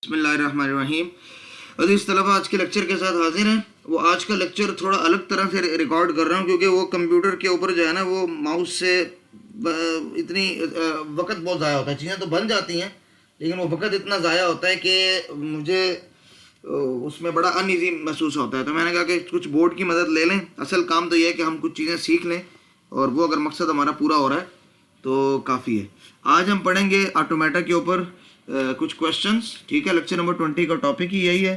बिस्मिल्लाहिर्रहमानिर्रहीम। अज़ीज़ तलबा, आज के लेक्चर के साथ हाजिर हैं। वो आज का लेक्चर थोड़ा अलग तरह से रिकॉर्ड कर रहा हूँ क्योंकि वो कंप्यूटर के ऊपर जो है ना, वो माउस से इतनी वक्त बहुत ज़ाया होता है। चीज़ें तो बन जाती हैं लेकिन वो वक्त इतना ज़ाया होता है कि मुझे उसमें बड़ा अनईज़ी महसूस होता है। तो मैंने कहा कि कुछ बोर्ड की मदद ले लें। असल काम तो ये है कि हम कुछ चीज़ें सीख लें और वो अगर मकसद हमारा पूरा हो रहा है तो काफ़ी है। आज हम पढ़ेंगे ऑटोमेटा के ऊपर कुछ क्वेश्चंस। ठीक है, लेक्चर नंबर 20 का टॉपिक ही यही है।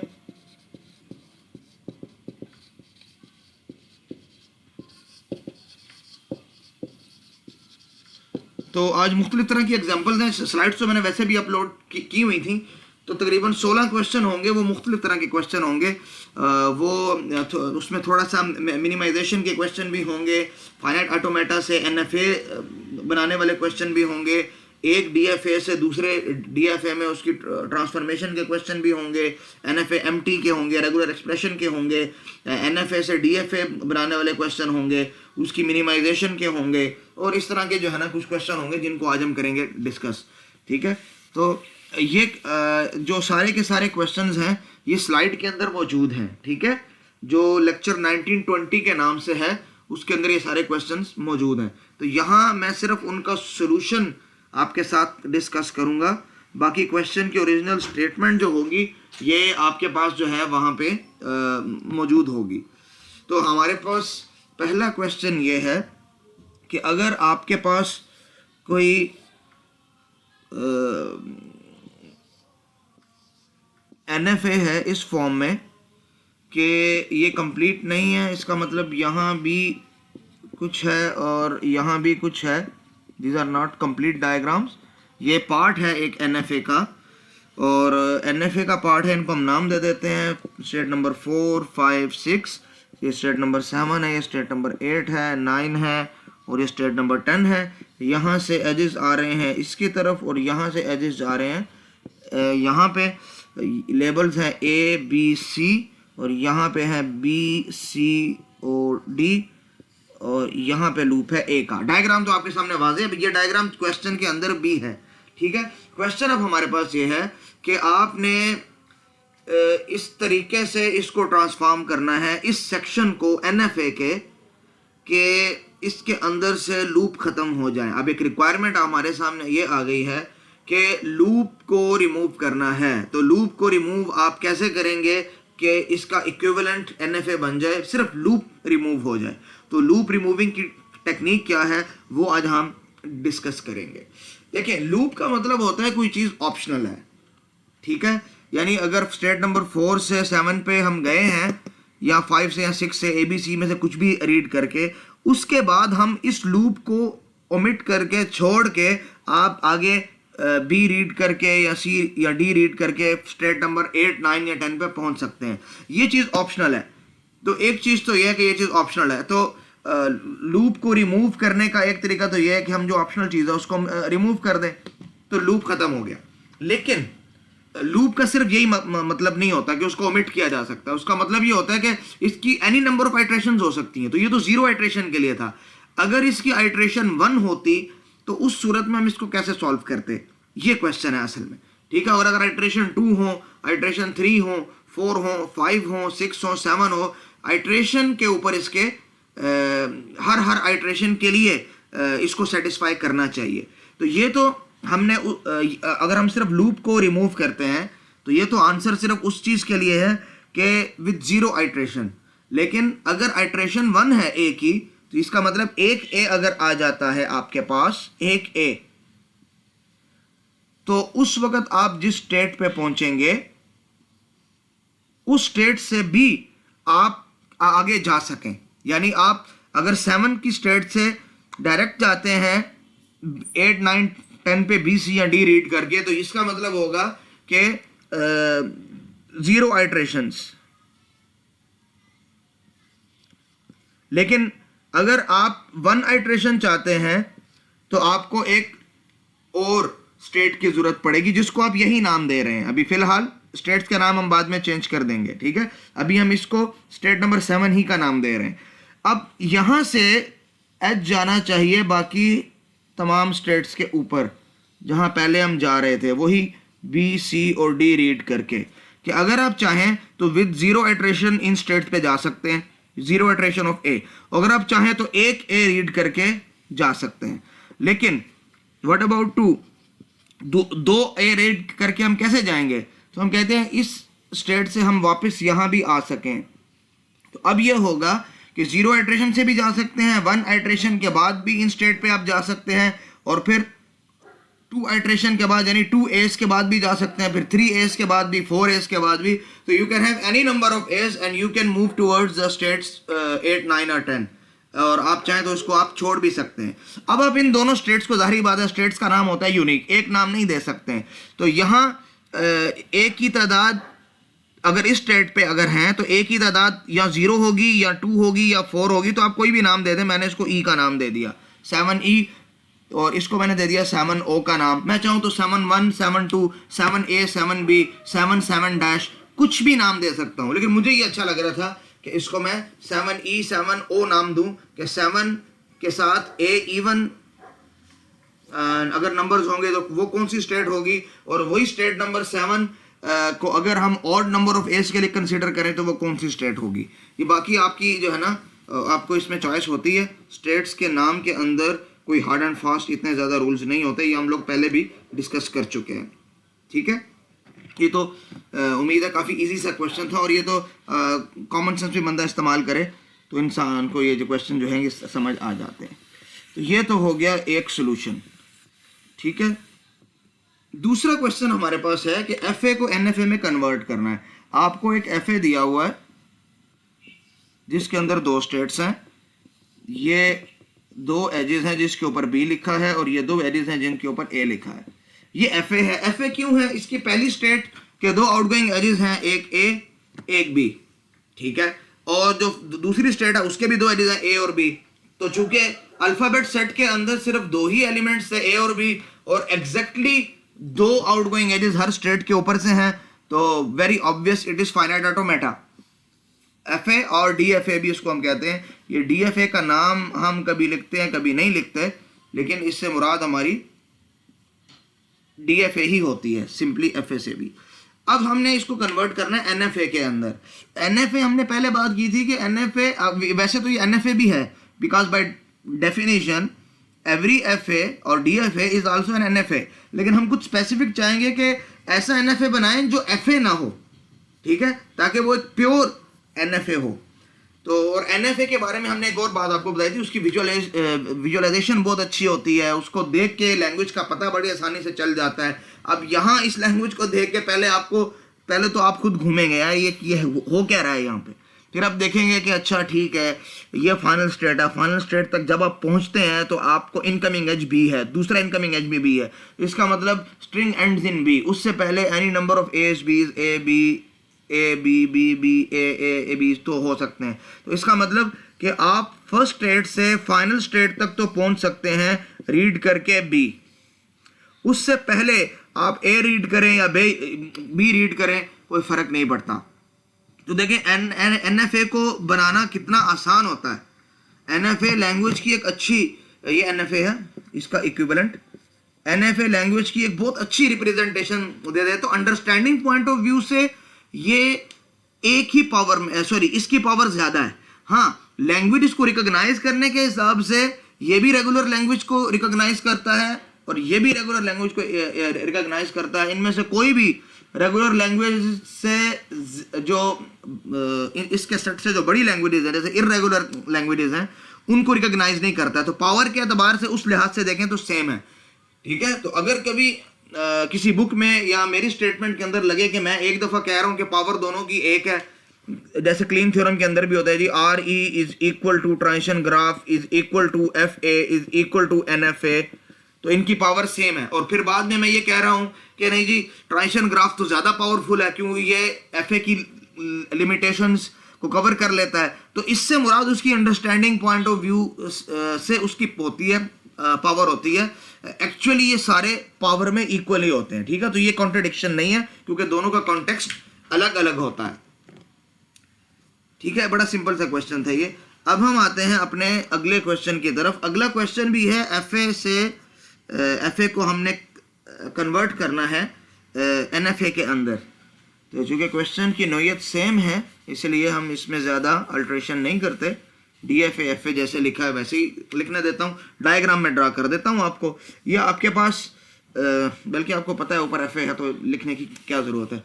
तो आज मुख्तलिफ तरह की एग्जाम्पल्स हैं। स्लाइड्स तो मैंने वैसे भी अपलोड की हुई थी। तो तकरीबन 16 क्वेश्चन होंगे, वो मुख्तलिफ तरह के क्वेश्चन होंगे। उसमें थोड़ा सा मिनिमाइजेशन के क्वेश्चन भी होंगे, फाइनाइट ऑटोमेटा से एनएफए बनाने वाले क्वेश्चन भी होंगे, एक डीएफए से दूसरे डीएफए में उसकी ट्रांसफॉर्मेशन के क्वेश्चन भी होंगे, एनएफए एमटी के होंगे, रेगुलर एक्सप्रेशन के होंगे, एनएफए से डीएफए बनाने वाले क्वेश्चन होंगे, उसकी मिनिमाइजेशन के होंगे, और इस तरह के जो है ना कुछ क्वेश्चन होंगे जिनको आज हम करेंगे डिस्कस। ठीक है, तो ये जो सारे के सारे क्वेश्चंस हैं ये स्लाइड के अंदर मौजूद हैं। ठीक है, जो लेक्चर 1920 के नाम से है उसके अंदर ये सारे क्वेश्चंस मौजूद हैं। तो यहाँ मैं सिर्फ उनका सोल्यूशन आपके साथ डिस्कस करूँगा। बाकी क्वेश्चन की ओरिजिनल स्टेटमेंट जो होगी ये आपके पास जो है वहाँ पे मौजूद होगी। तो हमारे पास पहला क्वेश्चन ये है कि अगर आपके पास कोई एनएफए है इस फॉर्म में कि ये कंप्लीट नहीं है, इसका मतलब यहाँ भी कुछ है और यहाँ भी कुछ है, these are not complete diagrams. ये पार्ट है एक एनएफए का और एनएफए का पार्ट है, इनको हम नाम दे देते हैं स्टेट नंबर 4, 5, 6। ये स्टेट नंबर 7 है, ये स्टेट नंबर 8 है, 9 है और ये स्टेट नंबर 10 है। यहाँ से एजेस आ रहे हैं इसकी तरफ और यहाँ से एजेस जा रहे हैं। यहाँ पे लेबल्स हैं ए बी सी और यहाँ पे है बी सी और डी और यहाँ पे लूप है ए का। डायग्राम तो आपके सामने वाज़ेह है, ये डायग्राम क्वेश्चन के अंदर भी है। ठीक है, क्वेश्चन अब हमारे पास ये है कि आपने इस तरीके से इसको ट्रांसफॉर्म करना है इस सेक्शन को एनएफए के इसके अंदर से लूप ख़त्म हो जाए। अब एक रिक्वायरमेंट हमारे सामने ये आ गई है कि लूप को रिमूव करना है। तो लूप को रिमूव आप कैसे करेंगे कि इसका इक्विवेलेंट एनएफए बन जाए, सिर्फ लूप रिमूव हो जाए। तो लूप रिमूविंग की टेक्निक क्या है वो आज हम डिस्कस करेंगे। देखिए, लूप का मतलब होता है कोई चीज़ ऑप्शनल है। ठीक है, यानी अगर स्टेट नंबर 4 से 7 पे हम गए हैं या 5 से या 6 से ABC में से कुछ भी रीड करके, उसके बाद हम इस लूप को ओमिट करके छोड़ के आप आगे बी रीड करके या सी या डी रीड करके स्टेट नंबर 8, 9 या 10 पे पहुंच सकते हैं। ये चीज़ ऑप्शनल है। तो एक चीज़ तो यह है कि ये चीज़ ऑप्शनल है। तो लूप को रिमूव करने का एक तरीका तो यह है कि हम जो ऑप्शनल चीज़ है उसको हम रिमूव कर दें, तो लूप ख़त्म हो गया। लेकिन लूप का सिर्फ यही मतलब नहीं होता कि उसको ओमिट किया जा सकता है। उसका मतलब ये होता है कि इसकी एनी नंबर ऑफ आइट्रेशंस हो सकती हैं। तो ये तो 0 आइट्रेशन के लिए था। अगर इसकी आइट्रेशन 1 होती तो उस सूरत में हम इसको कैसे सॉल्व करते, ये क्वेश्चन है असल में। ठीक है, और अगर आइट्रेशन 2 हो, आइट्रेशन 3 हो, 4 हो, 5 हो, 6 हो, 7 हो, आइट्रेशन के ऊपर इसके हर आइट्रेशन के लिए इसको सेटिस्फाई करना चाहिए। तो ये तो हमने अगर हम सिर्फ लूप को रिमूव करते हैं तो ये तो आंसर सिर्फ उस चीज़ के लिए है कि विद 0 आइट्रेशन। लेकिन अगर आइट्रेशन 1 है ए की तो इसका मतलब एक ए अगर आ जाता है आपके पास, एक ए, तो उस वक्त आप जिस स्टेट पे पहुंचेंगे उस स्टेट से भी आप आगे जा सकें। यानी आप अगर 7 की स्टेट से डायरेक्ट जाते हैं 8, 9, 10 पे बी सी या डी रीड करके, तो इसका मतलब होगा कि 0 आइट्रेशंस। लेकिन अगर आप 1 आइट्रेशन चाहते हैं तो आपको एक और स्टेट की जरूरत पड़ेगी जिसको आप यही नाम दे रहे हैं। अभी फिलहाल स्टेट्स का नाम हम बाद में चेंज कर देंगे। ठीक है, अभी हम इसको स्टेट नंबर 7 ही का नाम दे रहे हैं। अब यहां से एच जाना चाहिए बाकी तमाम स्टेट्स के ऊपर, जहां पहले हम जा रहे थे वही बी, सी और डी रीड करके, कि अगर आप चाहें तो with zero iteration in state पे जा सकते हैं, जीरो इटरेशन ऑफ ए, अगर आप चाहें तो एक ए रीड करके जा सकते हैं। लेकिन व्हाट अबाउट टू, दो ए रीड करके हम कैसे जाएंगे? तो हम कहते हैं इस स्टेट से हम वापस यहां भी आ सकें। तो अब यह होगा कि जीरो आइट्रेशन से भी जा सकते हैं, वन आइट्रेशन के बाद भी इन स्टेट पे आप जा सकते हैं, और फिर टू आइट्रेशन के बाद यानी 2 एज के बाद भी जा सकते हैं, फिर 3 एज के बाद भी, 4 एज के बाद भी। तो you can have any number of edge and you can move towards the states 8, 9 और 10, और आप चाहें तो इसको आप छोड़ भी सकते हैं। अब आप इन दोनों स्टेट्स को, जाहिर बात है स्टेट्स का नाम होता है यूनिक, एक नाम नहीं दे सकते हैं। तो यहाँ एक की तादाद अगर इस स्टेट पे अगर हैं तो एक ही तादाद या 0 होगी या 2 होगी या 4 होगी, तो आप कोई भी नाम दे दें। मैंने इसको ई का नाम दे दिया 7E, और इसको मैंने दे दिया 7O का नाम। मैं चाहूँ तो 7-1, 7-2, 7A, 7B, 7-7 कुछ भी नाम दे सकता हूँ, लेकिन मुझे ये अच्छा लग रहा था कि इसको मैं 7E, 7O नाम दूँ, कि 7 के साथ A इवन अगर नंबर्स होंगे तो वो कौन सी स्टेट होगी, और वही स्टेट नंबर 7 को अगर हम ऑड नंबर ऑफ एज के लिए कंसीडर करें तो वो कौन सी स्टेट होगी। ये बाकी आपकी जो है ना, आपको इसमें चॉइस होती है। स्टेट्स के नाम के अंदर कोई हार्ड एंड फास्ट इतने ज़्यादा रूल्स नहीं होते, ये हम लोग पहले भी डिस्कस कर चुके हैं। ठीक है, ये तो उम्मीद है काफ़ी इजी सा क्वेश्चन था, और ये तो कॉमन सेंस भी बंदा इस्तेमाल करे तो इंसान को ये जो क्वेश्चन जो है ये समझ आ जाते हैं। तो ये तो हो गया एक सोल्यूशन। ठीक है, दूसरा क्वेश्चन हमारे पास है कि एफए को एनएफए में कन्वर्ट करना है। आपको एक एफए दिया हुआ है जिसके अंदर 2 स्टेट्स हैं, ये 2 एजेस हैं जिसके ऊपर बी लिखा है, और ये 2 एजेस हैं जिनके ऊपर ए लिखा है। ये एफए है। एफए क्यों है? इसकी पहली स्टेट के 2 आउटगोइंग एजेस हैं, एक ए एक बी। ठीक है, और जो दूसरी स्टेट है उसके भी 2 एजेस हैं, ए और बी। तो चूंकि अल्फाबेट सेट के अंदर सिर्फ 2 ही एलिमेंट्स थे, ए और बी, और एग्जैक्टली 2 आउटगोइंग एजेस हर स्टेट के ऊपर से हैं, तो very obvious it is finite automata. FA or DFA भी इसको हम कहते हैं। ये डीएफए का नाम हम कभी लिखते हैं कभी नहीं लिखते, लेकिन इससे मुराद हमारी डीएफए ही होती है, सिंपली एफए से भी। अब हमने इसको कन्वर्ट करना है एनएफए के अंदर। एनएफए हमने पहले बात की थी कि एनएफए, वैसे तो ये एनएफए भी है, because by definition every FA or DFA is also an NFA, लेकिन हम कुछ स्पेसिफिक चाहेंगे कि ऐसा एनएफए बनाएं जो एफए ना हो। ठीक है, ताकि वो एक प्योर एनएफए हो। तो और एनएफए के बारे में हमने एक और बात आपको बताई थी, उसकी विजुअलाइजेशन बहुत अच्छी होती है, उसको देख के लैंग्वेज का पता बड़ी आसानी से चल जाता है। अब यहाँ इस लैंग्वेज को देख के पहले तो आप खुद घूमेंगे यार ये हो क्या रहा है यहाँ पे, फिर आप देखेंगे कि अच्छा ठीक है ये फाइनल स्टेट है। फाइनल स्टेट तक जब आप पहुंचते हैं तो आपको इनकमिंग एज बी है, दूसरा इनकमिंग एज भी बी है, इसका मतलब स्ट्रिंग एंड्स इन बी। उससे पहले any number of edge B's, A B B B A B तो हो सकते हैं। तो इसका मतलब कि आप फर्स्ट स्टेट से फाइनल स्टेट तक तो पहुंच सकते हैं रीड करके बी। उससे पहले आप ए रीड करें या बी रीड करें कोई फर्क नहीं पड़ता। तो देखें एनएफए को बनाना कितना आसान होता है। एनएफए लैंग्वेज की एक अच्छी, ये एनएफए है, इसका इक्विवेलेंट एनएफए लैंग्वेज की एक बहुत अच्छी रिप्रेजेंटेशन दे दे। तो अंडरस्टैंडिंग पॉइंट ऑफ व्यू से ये एक ही पावर में, सॉरी इसकी पावर ज्यादा है। हाँ, लैंग्वेज इसको रिकॉग्नाइज करने के हिसाब से ये भी रेगुलर लैंग्वेज को रिकॉग्नाइज करता है और ये भी रेगुलर लैंग्वेज को रिकॉग्नाइज करता है। इनमें से कोई भी रेगुलर लैंग्वेज से जो इसके सेट से जो बड़ी लैंग्वेजेस है, जैसे इररेगुलर लैंग्वेजेस हैं, उनको रिकॉग्नाइज नहीं करता है। तो पावर के एतबार से उस लिहाज से देखें तो सेम है। ठीक है, तो अगर कभी किसी बुक में या मेरी स्टेटमेंट के अंदर लगे कि मैं एक दफ़ा कह रहा हूँ कि पावर दोनों की एक है, जैसे क्लीन थ्योरम के अंदर भी होता है जी, R E is equal to transition graph is equal to F A is equal to N F A, तो इनकी पावर सेम है। और फिर बाद में मैं ये कह रहा हूँ कि नहीं जी ट्रांजिशन ग्राफ तो ज़्यादा पावरफुल है क्योंकि ये एफ ए की लिमिटेशंस को कवर कर लेता है। तो इससे मुराद उसकी अंडरस्टैंडिंग पॉइंट ऑफ व्यू से उसकी होती है, पावर होती है। एक्चुअली ये सारे पावर में इक्वल ही होते हैं। ठीक है, तो ये कॉन्ट्रडिक्शन नहीं है क्योंकि दोनों का कॉन्टेक्स्ट अलग अलग होता है। ठीक है, बड़ा सिंपल सा क्वेश्चन था ये। अब हम आते हैं अपने अगले क्वेश्चन की तरफ। अगला क्वेश्चन भी है एफए से, एफए को हमने कन्वर्ट करना है NFA के अंदर। तो चूँकि क्वेश्चन की नोयत सेम है इसलिए हम इसमें ज़्यादा अल्ट्रेशन नहीं करते, DFA FA जैसे लिखा है वैसे ही लिखने देता हूँ। डायग्राम में ड्रा कर देता हूँ आपको, या आपके पास बल्कि आपको पता है ऊपर FA है तो लिखने की क्या ज़रूरत है,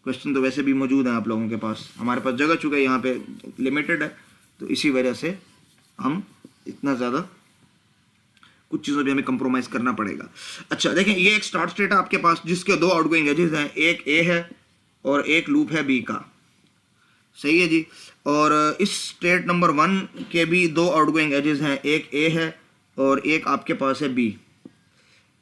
क्वेश्चन तो वैसे भी मौजूद है आप लोगों के पास। हमारे पास जगह चूँकि यहाँ पे लिमिटेड है तो इसी वजह से हम इतना ज़्यादा कुछ चीज़ों भी हमें कंप्रोमाइज़ करना पड़ेगा। अच्छा देखें, ये एक स्टार्ट स्टेट है आपके पास जिसके दो आउटगोइंग एजेस हैं, एक A है और एक लूप है B का, सही है जी। और इस स्टेट नंबर 1 के भी दो आउटगोइंग एजेस हैं, एक A है और एक आपके पास है B।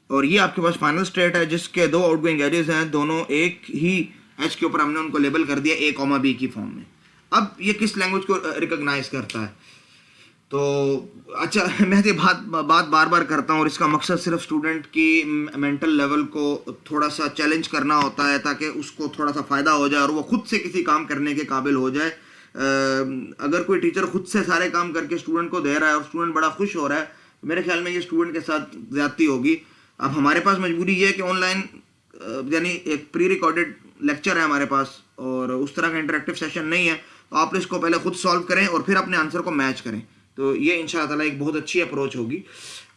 और ये आपके पास फाइनल स्टेट है जिसके दो आउटगोइंग एजेस हैं, दोनों एक ही एज के ऊपर हमने उनको लेबल कर दिया A, B की फॉर्म में। अब ये किस लैंग्वेज को रिकॉग्नाइज करता है? तो अच्छा, मैं ये बात बार बार करता हूँ और इसका मकसद सिर्फ स्टूडेंट की मेंटल लेवल को थोड़ा सा चैलेंज करना होता है ताकि उसको थोड़ा सा फ़ायदा हो जाए और वो खुद से किसी काम करने के काबिल हो जाए। अगर कोई टीचर खुद से सारे काम करके स्टूडेंट को दे रहा है और स्टूडेंट बड़ा खुश हो रहा है, तो मेरे ख्याल में ये स्टूडेंट के साथ ज़्यादती होगी। अब हमारे पास मजबूरी ये है कि ऑनलाइन यानी एक प्री रिकॉर्डेड लेक्चर है हमारे पास और उस तरह का इंटरेक्टिव सेशन नहीं है, तो आप इसको पहले खुद सॉल्व करें और फिर अपने आंसर को मैच करें, तो ये इंशाअल्लाह ताला एक बहुत अच्छी अप्रोच होगी।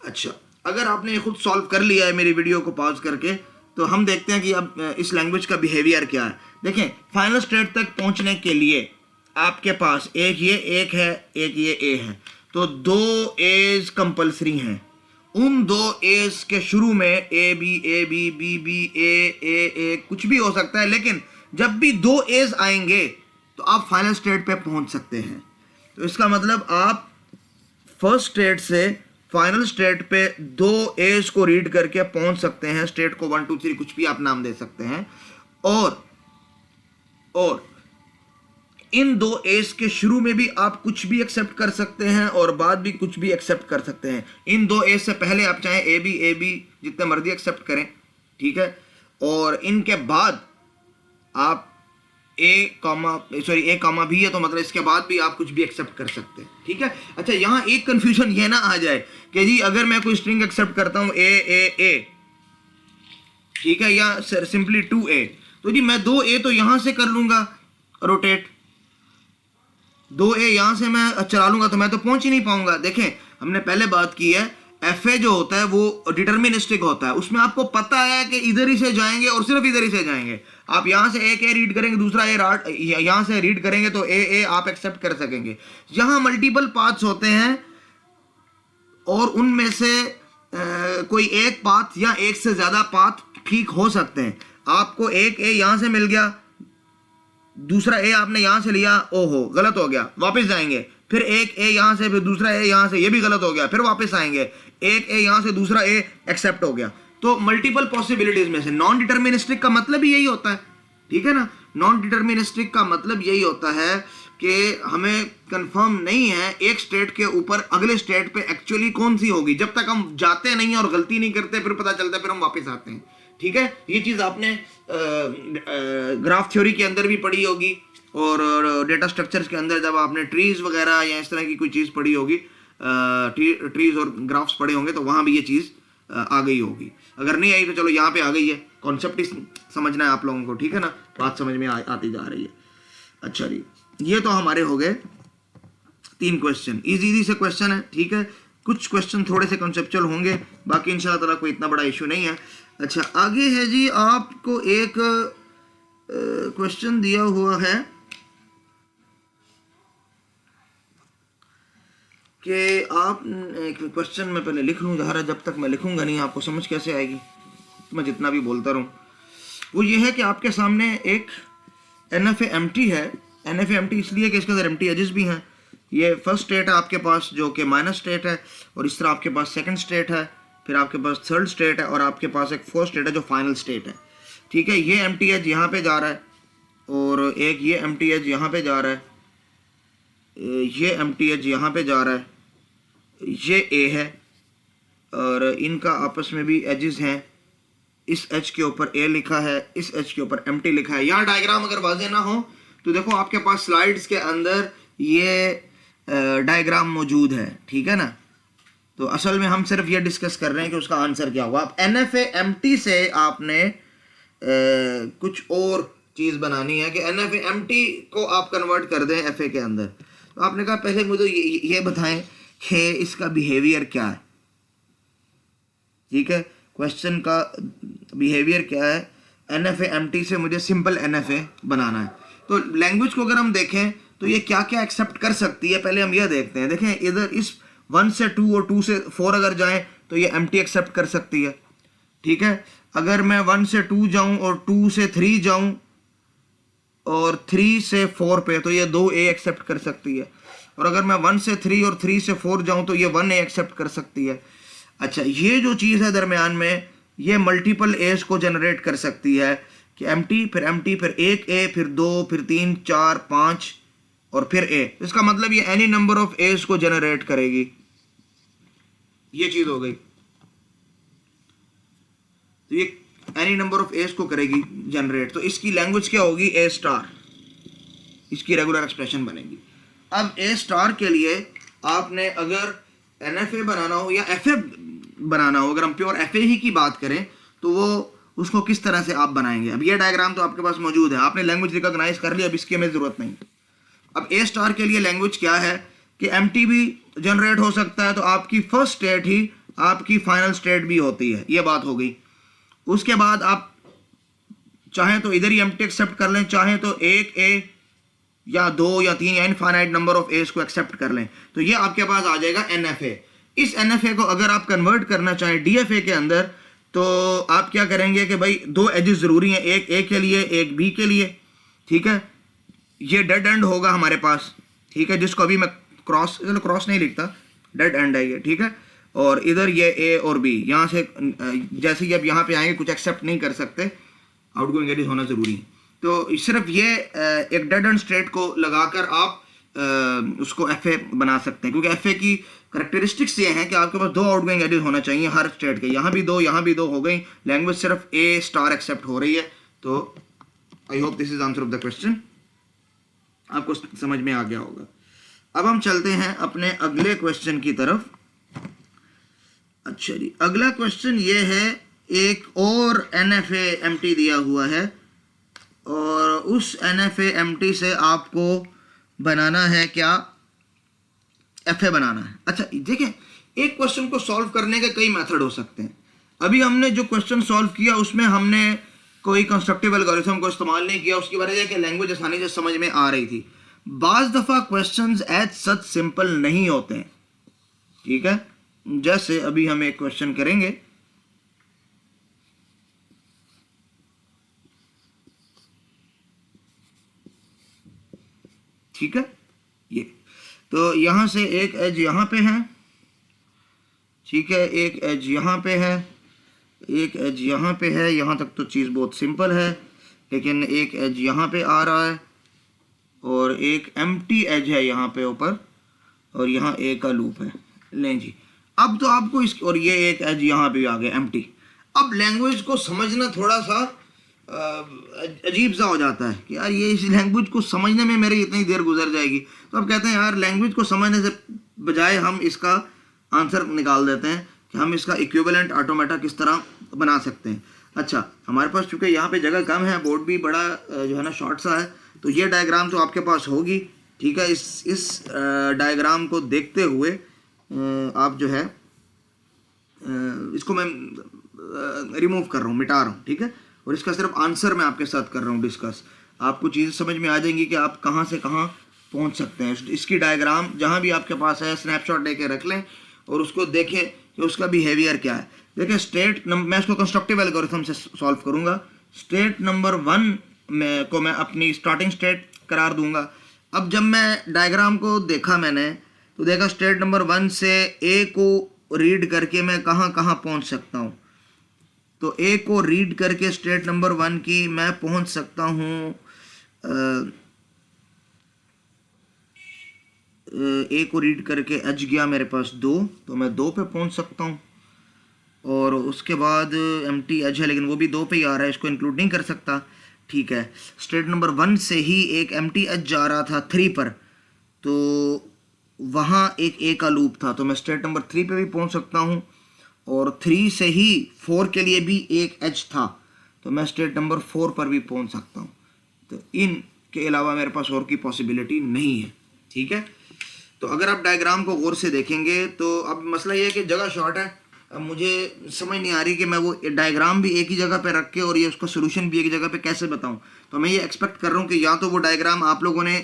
अच्छा, अगर आपने खुद सॉल्व कर लिया है मेरी वीडियो को पॉज करके, तो हम देखते हैं कि अब इस लैंग्वेज का बिहेवियर क्या है। देखें, फाइनल स्टेट तक पहुंचने के लिए आपके पास एक ये है, एक ये A है, तो दो A's कंपल्सरी हैं। उन दो A's के शुरू में A B A कुछ भी हो सकता है, लेकिन जब भी दो A's आएंगे तो आप फाइनल स्टेट पे पहुंच सकते हैं। तो इसका मतलब आप फर्स्ट स्टेट से फाइनल स्टेट पे दो A's को रीड करके पहुंच सकते हैं। स्टेट को 1 2 3 कुछ भी आप नाम दे सकते हैं, और इन दो A's के शुरू में भी आप कुछ भी एक्सेप्ट कर सकते हैं और बाद भी कुछ भी एक्सेप्ट कर सकते हैं। इन दो A's से पहले आप चाहे A B जितने मर्जी एक्सेप्ट करें, ठीक है, और इनके बाद आप A, B है तो मतलब इसके बाद भी आप कुछ भी एक्सेप्ट कर सकते हैं, ठीक है। अच्छा, यहां एक कंफ्यूजन ये ना आ जाए कि जी अगर मैं कोई स्ट्रिंग एक्सेप्ट करता हूं A, ठीक है, या सिंपली 2A, तो जी मैं 2A तो यहां से कर लूंगा रोटेट, 2A यहां से मैं चला लूंगा तो मैं तो पहुंच ही नहीं पाऊंगा। देखें, हमने पहले बात की है FA जो होता है वो डिटर्मिनिस्टिक होता है, उसमें आपको पता है कि इधर ही से जाएंगे और सिर्फ इधर ही से जाएंगे। आप यहां से एक A रीड करेंगे, दूसरा A यहां से रीड करेंगे तो A आप एक्सेप्ट कर सकेंगे। यहां मल्टीपल पाथ्स होते हैं और उनमें से कोई एक पाथ या एक से ज्यादा पाथ ठीक हो सकते हैं। आपको एक A यहां से मिल गया, दूसरा A आपने यहां से लिया, ओहो गलत हो गया, वापस जाएंगे, फिर एक A यहां से, फिर दूसरा A यहां से, ये भी गलत हो गया, फिर वापस आएंगे, एक A यहां से, दूसरा A एक्सेप्ट हो गया। तो मल्टीपल पॉसिबिलिटीज में से नॉन डिटर्मिनिस्टिक का मतलब ही यही होता है, ठीक है ना। नॉन डिटर्मिनिस्टिक का मतलब यही होता है कि हमें कंफर्म नहीं है एक स्टेट के ऊपर अगले स्टेट पे एक्चुअली कौन सी होगी। जब तक हम जाते नहीं और गलती नहीं करते फिर पता चलता है, फिर हम वापस आते हैं, ठीक है। ये चीज आपने ग्राफ थ्योरी के अंदर भी पढ़ी होगी और डेटा स्ट्रक्चर्स के अंदर जब आपने ट्रीज वगैरह या इस तरह की कोई चीज पढ़ी होगी, ट्रीज और ग्राफ्स पढ़े होंगे, तो वहां भी ये चीज आ गई होगी। अगर नहीं आई तो चलो यहाँ पे आ गई है, कॉन्सेप्ट ही समझना है आप लोगों को, ठीक है ना, बात समझ में आती जा रही है। अच्छा जी, ये तो हमारे हो गए 3 क्वेश्चन, इजी से क्वेश्चन है, ठीक है। कुछ क्वेश्चन थोड़े से कॉन्सेप्चुअल होंगे, बाकी इंशाल्लाह ताला कोई इतना बड़ा इशू नहीं है। अच्छा, आगे है जी, आपको एक क्वेश्चन दिया हुआ है कि आप एक क्वेश्चन में पहले लिख लूँ, जहाँ जब तक मैं लिखूंगा नहीं आपको समझ कैसे आएगी, मैं जितना भी बोलता रहूँ। वो ये है कि आपके सामने एक NFA एम्प्टी है। NFA एम्प्टी इसलिए कि इसके अंदर एम्प्टी एजेस भी हैं। ये फर्स्ट स्टेट है आपके पास जो कि माइनस स्टेट है, और इस तरह आपके पास सेकंड स्टेट है, फिर आपके पास थर्ड स्टेट है, और आपके पास एक फोर्थ स्टेट है जो फाइनल स्टेट है, ठीक है। ये एम्प्टी एज यहाँ पे जा रहा है और एक ये एम्प्टी एज यहाँ पे जा रहा है, ये एम्प्टी एज यहाँ पे जा रहा है, ये A है और इनका आपस में भी एजेस हैं। इस एज के ऊपर A लिखा है, इस एज के ऊपर एम्प्टी लिखा है। यहाँ डायग्राम अगर वाज़ेह ना हो तो देखो आपके पास स्लाइड्स के अंदर ये डायग्राम मौजूद है, ठीक है ना। तो असल में हम सिर्फ ये डिस्कस कर रहे हैं कि उसका आंसर क्या हुआ। आप NFA एम्प्टी से आपने कुछ और चीज़ बनानी है कि NFA MT को आप कन्वर्ट कर दें FA के अंदर। तो आपने कहा पहले मुझे ये बताएं कि इसका बिहेवियर क्या है। ठीक है, क्वेश्चन का बिहेवियर क्या है, NFA MT से मुझे सिंपल NFA बनाना है। तो लैंग्वेज को अगर हम देखें तो ये क्या क्या एक्सेप्ट कर सकती है, पहले हम यह देखते हैं। देखें इधर इस 1 से 2 और 2 से 4 अगर जाएं तो ये MT एक्सेप्ट कर सकती है। ठीक है, अगर मैं 1 से 2 जाऊं और 2 से 3 जाऊं और 3 से 4 पे, तो ये 2A एक्सेप्ट कर सकती है। और अगर मैं 1 से 3 और 3 से 4 जाऊं तो ये 1A एक्सेप्ट कर सकती है। अच्छा, ये जो चीज़ है दरमियान में, ये मल्टीपल एज को जनरेट कर सकती है कि MT फिर MT फिर 1A फिर 2 फिर 3 4 5 और फिर A। इसका मतलब ये एनी नंबर ऑफ एज को जनरेट करेगी। ये चीज़ हो गई, तो ये एनी नंबर ऑफ एज को करेगी जनरेट। तो इसकी लैंग्वेज क्या होगी, A*। इसकी रेगुलर एक्सप्रेशन बनेगी। अब A* के लिए आपने अगर NFA बनाना हो या FA बनाना हो, अगर हम प्योर FA ही की बात करें तो वो उसको किस तरह से आप बनाएंगे। अब ये डायग्राम तो आपके पास मौजूद है, आपने लैंग्वेज रिकॉग्नाइज कर लिया, अब इसकी हमें ज़रूरत नहीं। अब A* के लिए लैंग्वेज क्या है कि MT भी जनरेट हो सकता है, तो आपकी फर्स्ट स्टेट ही आपकी फाइनल स्टेट भी होती है, ये बात हो गई। उसके बाद आप चाहें तो इधर ही MT एक्सेप्ट कर लें, चाहें तो 1A या 2 या 3 या इनफाइनाइट नंबर ऑफ एज को एक्सेप्ट कर लें, तो ये आपके पास आ जाएगा NFA। इस NFA को अगर आप कन्वर्ट करना चाहें DFA के अंदर, तो आप क्या करेंगे कि भाई 2 एजेस ज़रूरी हैं, एक A के लिए एक B के लिए। ठीक है, ये डेड एंड होगा हमारे पास। ठीक है, जिसको अभी मैं क्रॉस नहीं लिखता, डेड एंड है ये। ठीक है, और इधर ये A और B, यहाँ से जैसे ही अब यहाँ पे आएंगे कुछ एक्सेप्ट नहीं कर सकते, आउटगोइंग एजेस होना ज़रूरी है। तो सिर्फ ये एक डेड एंड स्टेट को लगाकर आप उसको FA बना सकते हैं, क्योंकि FA की करेक्टरिस्टिक्स ये हैं कि आपके पास 2 आउटगोइंग एजेस होना चाहिए हर स्टेट के। यहाँ भी 2, यहाँ भी 2 हो गई, लैंग्वेज सिर्फ A* एक्सेप्ट हो रही है। तो I hope this is answer of the question, आपको समझ में आ गया होगा। अब हम चलते हैं अपने अगले क्वेश्चन की तरफ। अच्छा जी, अगला क्वेश्चन ये है, एक और NFA MT दिया हुआ है और उस NFA MT से आपको बनाना है क्या, FA बनाना है। अच्छा देखें, एक क्वेश्चन को सॉल्व करने के कई मेथड हो सकते हैं। अभी हमने जो क्वेश्चन सॉल्व किया उसमें हमने कोई कंस्ट्रक्टिव एल्गोरिथम को इस्तेमाल नहीं किया, उसकी वजह है कि लैंग्वेज आसानी से समझ में आ रही थी। बाज़ दफ़ा क्वेश्चंस एज सच सिंपल नहीं होते हैं। ठीक है, जैसे अभी हम एक क्वेश्चन करेंगे, ठीक है, ये तो यहाँ से एक एज यहाँ पे है, ठीक है, एक एज यहाँ पे है, एक एज यहाँ पे है। यहाँ तक तो चीज़ बहुत सिंपल है, लेकिन एक एज यहाँ पे आ रहा है और एक एम्प्टी एज है यहाँ पे ऊपर, और यहाँ A का लूप है। लें जी, अब तो आपको इस, और ये एक एज यहाँ पे आ गया एम्प्टी। अब लैंग्वेज को समझना थोड़ा सा अजीब सा हो जाता है कि यार ये इस लैंग्वेज को समझने में मेरी इतनी देर गुजर जाएगी। तो अब कहते हैं यार लैंग्वेज को समझने से बजाय हम इसका आंसर निकाल देते हैं कि हम इसका इक्विवेलेंट ऑटोमेटा किस तरह बना सकते हैं। अच्छा, हमारे पास चूँकि यहाँ पे जगह कम है, बोर्ड भी बड़ा जो है ना शॉर्ट सा है, तो ये डायग्राम तो आपके पास होगी। ठीक है, इस डायग्राम को देखते हुए आप जो है इसको मैं रिमूव कर रहा हूँ, मिटा रहा हूँ। ठीक है, और इसका सिर्फ आंसर मैं आपके साथ कर रहा हूँ डिस्कस। आपको चीज़ें समझ में आ जाएंगी कि आप कहाँ से कहाँ पहुँच सकते हैं। इसकी डायग्राम जहाँ भी आपके पास है स्नैपशॉट लेके रख लें और उसको देखें कि उसका बिहेवियर क्या है। देखिए स्टेट मैं इसको कंस्ट्रक्टिव एल्गोरिथम से सॉल्व करूँगा। स्टेट नंबर 1 को मैं अपनी स्टार्टिंग स्टेट करार दूंगा। अब जब मैं डायग्राम को देखा मैंने, तो देखा स्टेट नंबर 1 से A को रीड करके मैं कहाँ कहाँ पहुँच सकता हूँ। तो A को रीड करके स्टेट नंबर 1 की मैं पहुँच सकता हूँ, A को रीड करके एज गया मेरे पास 2, तो मैं 2 पे पहुँच सकता हूँ। और उसके बाद एम्प्टी एज है लेकिन वो भी 2 पे ही आ रहा है, इसको इंक्लूड नहीं कर सकता। ठीक है, स्टेट नंबर 1 से ही एक एम्प्टी एज जा रहा था 3 पर, तो वहाँ एक A का लूप था, तो मैं स्टेट नंबर 3 पे भी पहुँच सकता हूँ। और 3 से ही 4 के लिए भी एक एज था, तो मैं स्टेट नंबर 4 पर भी पहुंच सकता हूं। तो इनके अलावा मेरे पास और की पॉसिबिलिटी नहीं है। ठीक है, तो अगर आप डायग्राम को गौर से देखेंगे तो अब मसला ये है कि जगह शॉर्ट है। अब मुझे समझ नहीं आ रही कि मैं वो डायग्राम भी एक ही जगह पे रख के और ये उसका सोल्यूशन भी एक ही जगह पे कैसे बताऊं। तो मैं ये एक्सपेक्ट कर रहा हूं कि या तो वो डायग्राम आप लोगों ने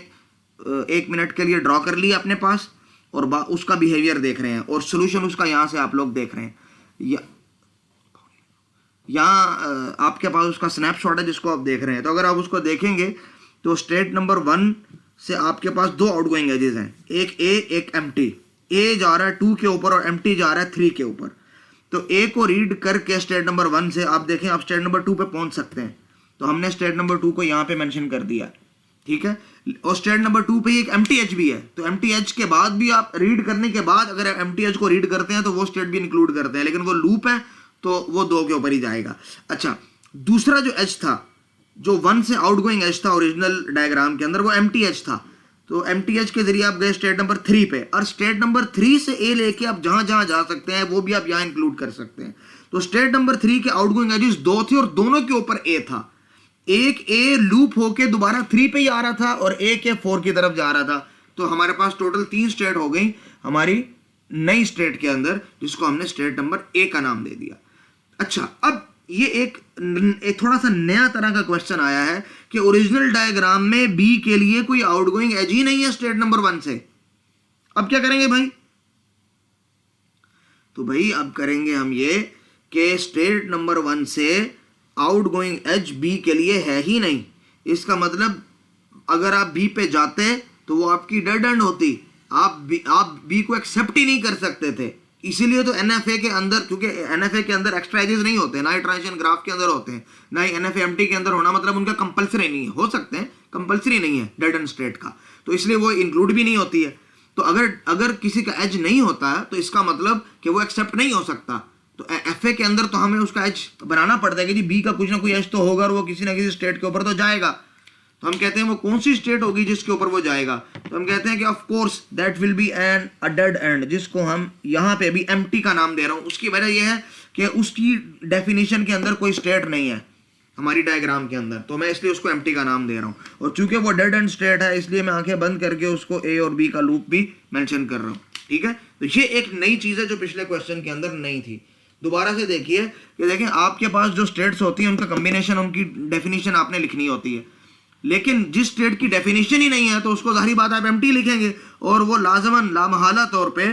1 मिनट के लिए ड्रॉ कर लिया अपने पास और उसका बिहेवियर देख रहे हैं और सोल्यूशन उसका यहाँ से आप लोग देख रहे हैं, या यहाँ आपके पास उसका स्नैपशॉट है जिसको आप देख रहे हैं। तो अगर आप उसको देखेंगे तो स्टेट नंबर 1 से आपके पास 2 आउटगोइंग एजेस हैं, एक ए एक एम्प्टी। ए जा रहा है 2 के ऊपर और एम्प्टी जा रहा है 3 के ऊपर। तो ए को रीड करके स्टेट नंबर 1 से आप देखें आप स्टेट नंबर 2 पे पहुंच सकते हैं। तो हमने स्टेट नंबर 2 को यहाँ पे मेंशन कर दिया। ठीक है, और स्टेट नंबर 2 पे एक एम्प्टी एज भी है। तो एम्प्टी एज के बाद भी आप रीड करने के बाद अगर एम्प्टी एज को रीड करते हैं तो वो स्टेट भी इंक्लूड करते हैं, लेकिन वो लूप है तो वो 2 के ऊपर ही जाएगा। अच्छा, दूसरा जो एज था, जो 1 से आउटगोइंग एज था ओरिजिनल डायग्राम के अंदर, वो एम्प्टी एज था। तो एम्प्टी एज के जरिए आप गए स्टेट नंबर 3 पे, और स्टेट नंबर 3 से ए लेके आप जहां जहां जा सकते हैं वो भी आप यहां इंक्लूड कर सकते हैं। तो स्टेट नंबर 3 के आउटगोइंग एजेस 2 थे और दोनों के ऊपर ए था। एक ए लूप होके दोबारा 3 पे ही आ रहा था और ए के 4 की तरफ जा रहा था। तो हमारे पास टोटल 3 स्टेट हो गई हमारी नई स्टेट के अंदर, जिसको हमने स्टेट नंबर ए का नाम दे दिया। अच्छा, अब ये एक थोड़ा सा नया तरह का क्वेश्चन आया है कि ओरिजिनल डायग्राम में बी के लिए कोई आउटगोइंग एज ही नहीं है स्टेट नंबर 1 से। अब क्या करेंगे भाई? तो भाई अब करेंगे हम ये कि स्टेट नंबर 1 से आउटगोइंग एज बी के लिए है ही नहीं। इसका मतलब अगर आप बी पे जाते तो वो आपकी डेड एंड होती। आप बी को एक्सेप्ट ही नहीं कर सकते थे। इसीलिए तो एनएफए के अंदर, क्योंकि एनएफए के अंदर एक्स्ट्रा एजेस नहीं होते, ना ही ट्रांजिशन ग्राफ के अंदर होते हैं, ना ही एनएफए एमटी के अंदर होना मतलब उनका कंपलसरी नहीं है। हो सकते हैं, कंपलसरी नहीं है डेड एंड स्टेट का, तो इसलिए वो इंक्लूड भी नहीं होती है। तो अगर किसी का एज नहीं होता है तो इसका मतलब कि वो एक्सेप्ट नहीं हो सकता। तो एफए के अंदर तो हमें उसका एज बनाना पड़ता है कि जी बी का कुछ ना कोई एज तो होगा और वो किसी ना किसी स्टेट के ऊपर तो जाएगा। तो हम कहते हैं वो कौन सी स्टेट होगी जिसके ऊपर वो जाएगा? तो हम कहते हैं कि of course that will be an a dead end, जिसको हम यहाँ पे भी एम्प्टी का नाम दे रहा हूँ। उसकी वजह यह है कि उसकी डेफिनेशन के अंदर कोई स्टेट नहीं है हमारी डायग्राम के अंदर, तो मैं इसलिए उसको एम्प्टी का नाम दे रहा हूँ। और चूंकि वो डेड एंड स्टेट है इसलिए मैं आंखें बंद करके उसको ए और बी का लूप भी मेंशन कर रहा हूँ। ठीक है, तो ये एक नई चीज है जो पिछले क्वेश्चन के अंदर नहीं थी। दोबारा से देखिए कि देखें आपके पास जो स्टेट्स होती हैं उनका कॉम्बिनेशन, उनकी डेफिनेशन आपने लिखनी होती है, लेकिन जिस स्टेट की डेफिनेशन ही नहीं है तो उसको जाहिर बात आप एम्प्टी लिखेंगे और वो लाजमन लामहला तौर पे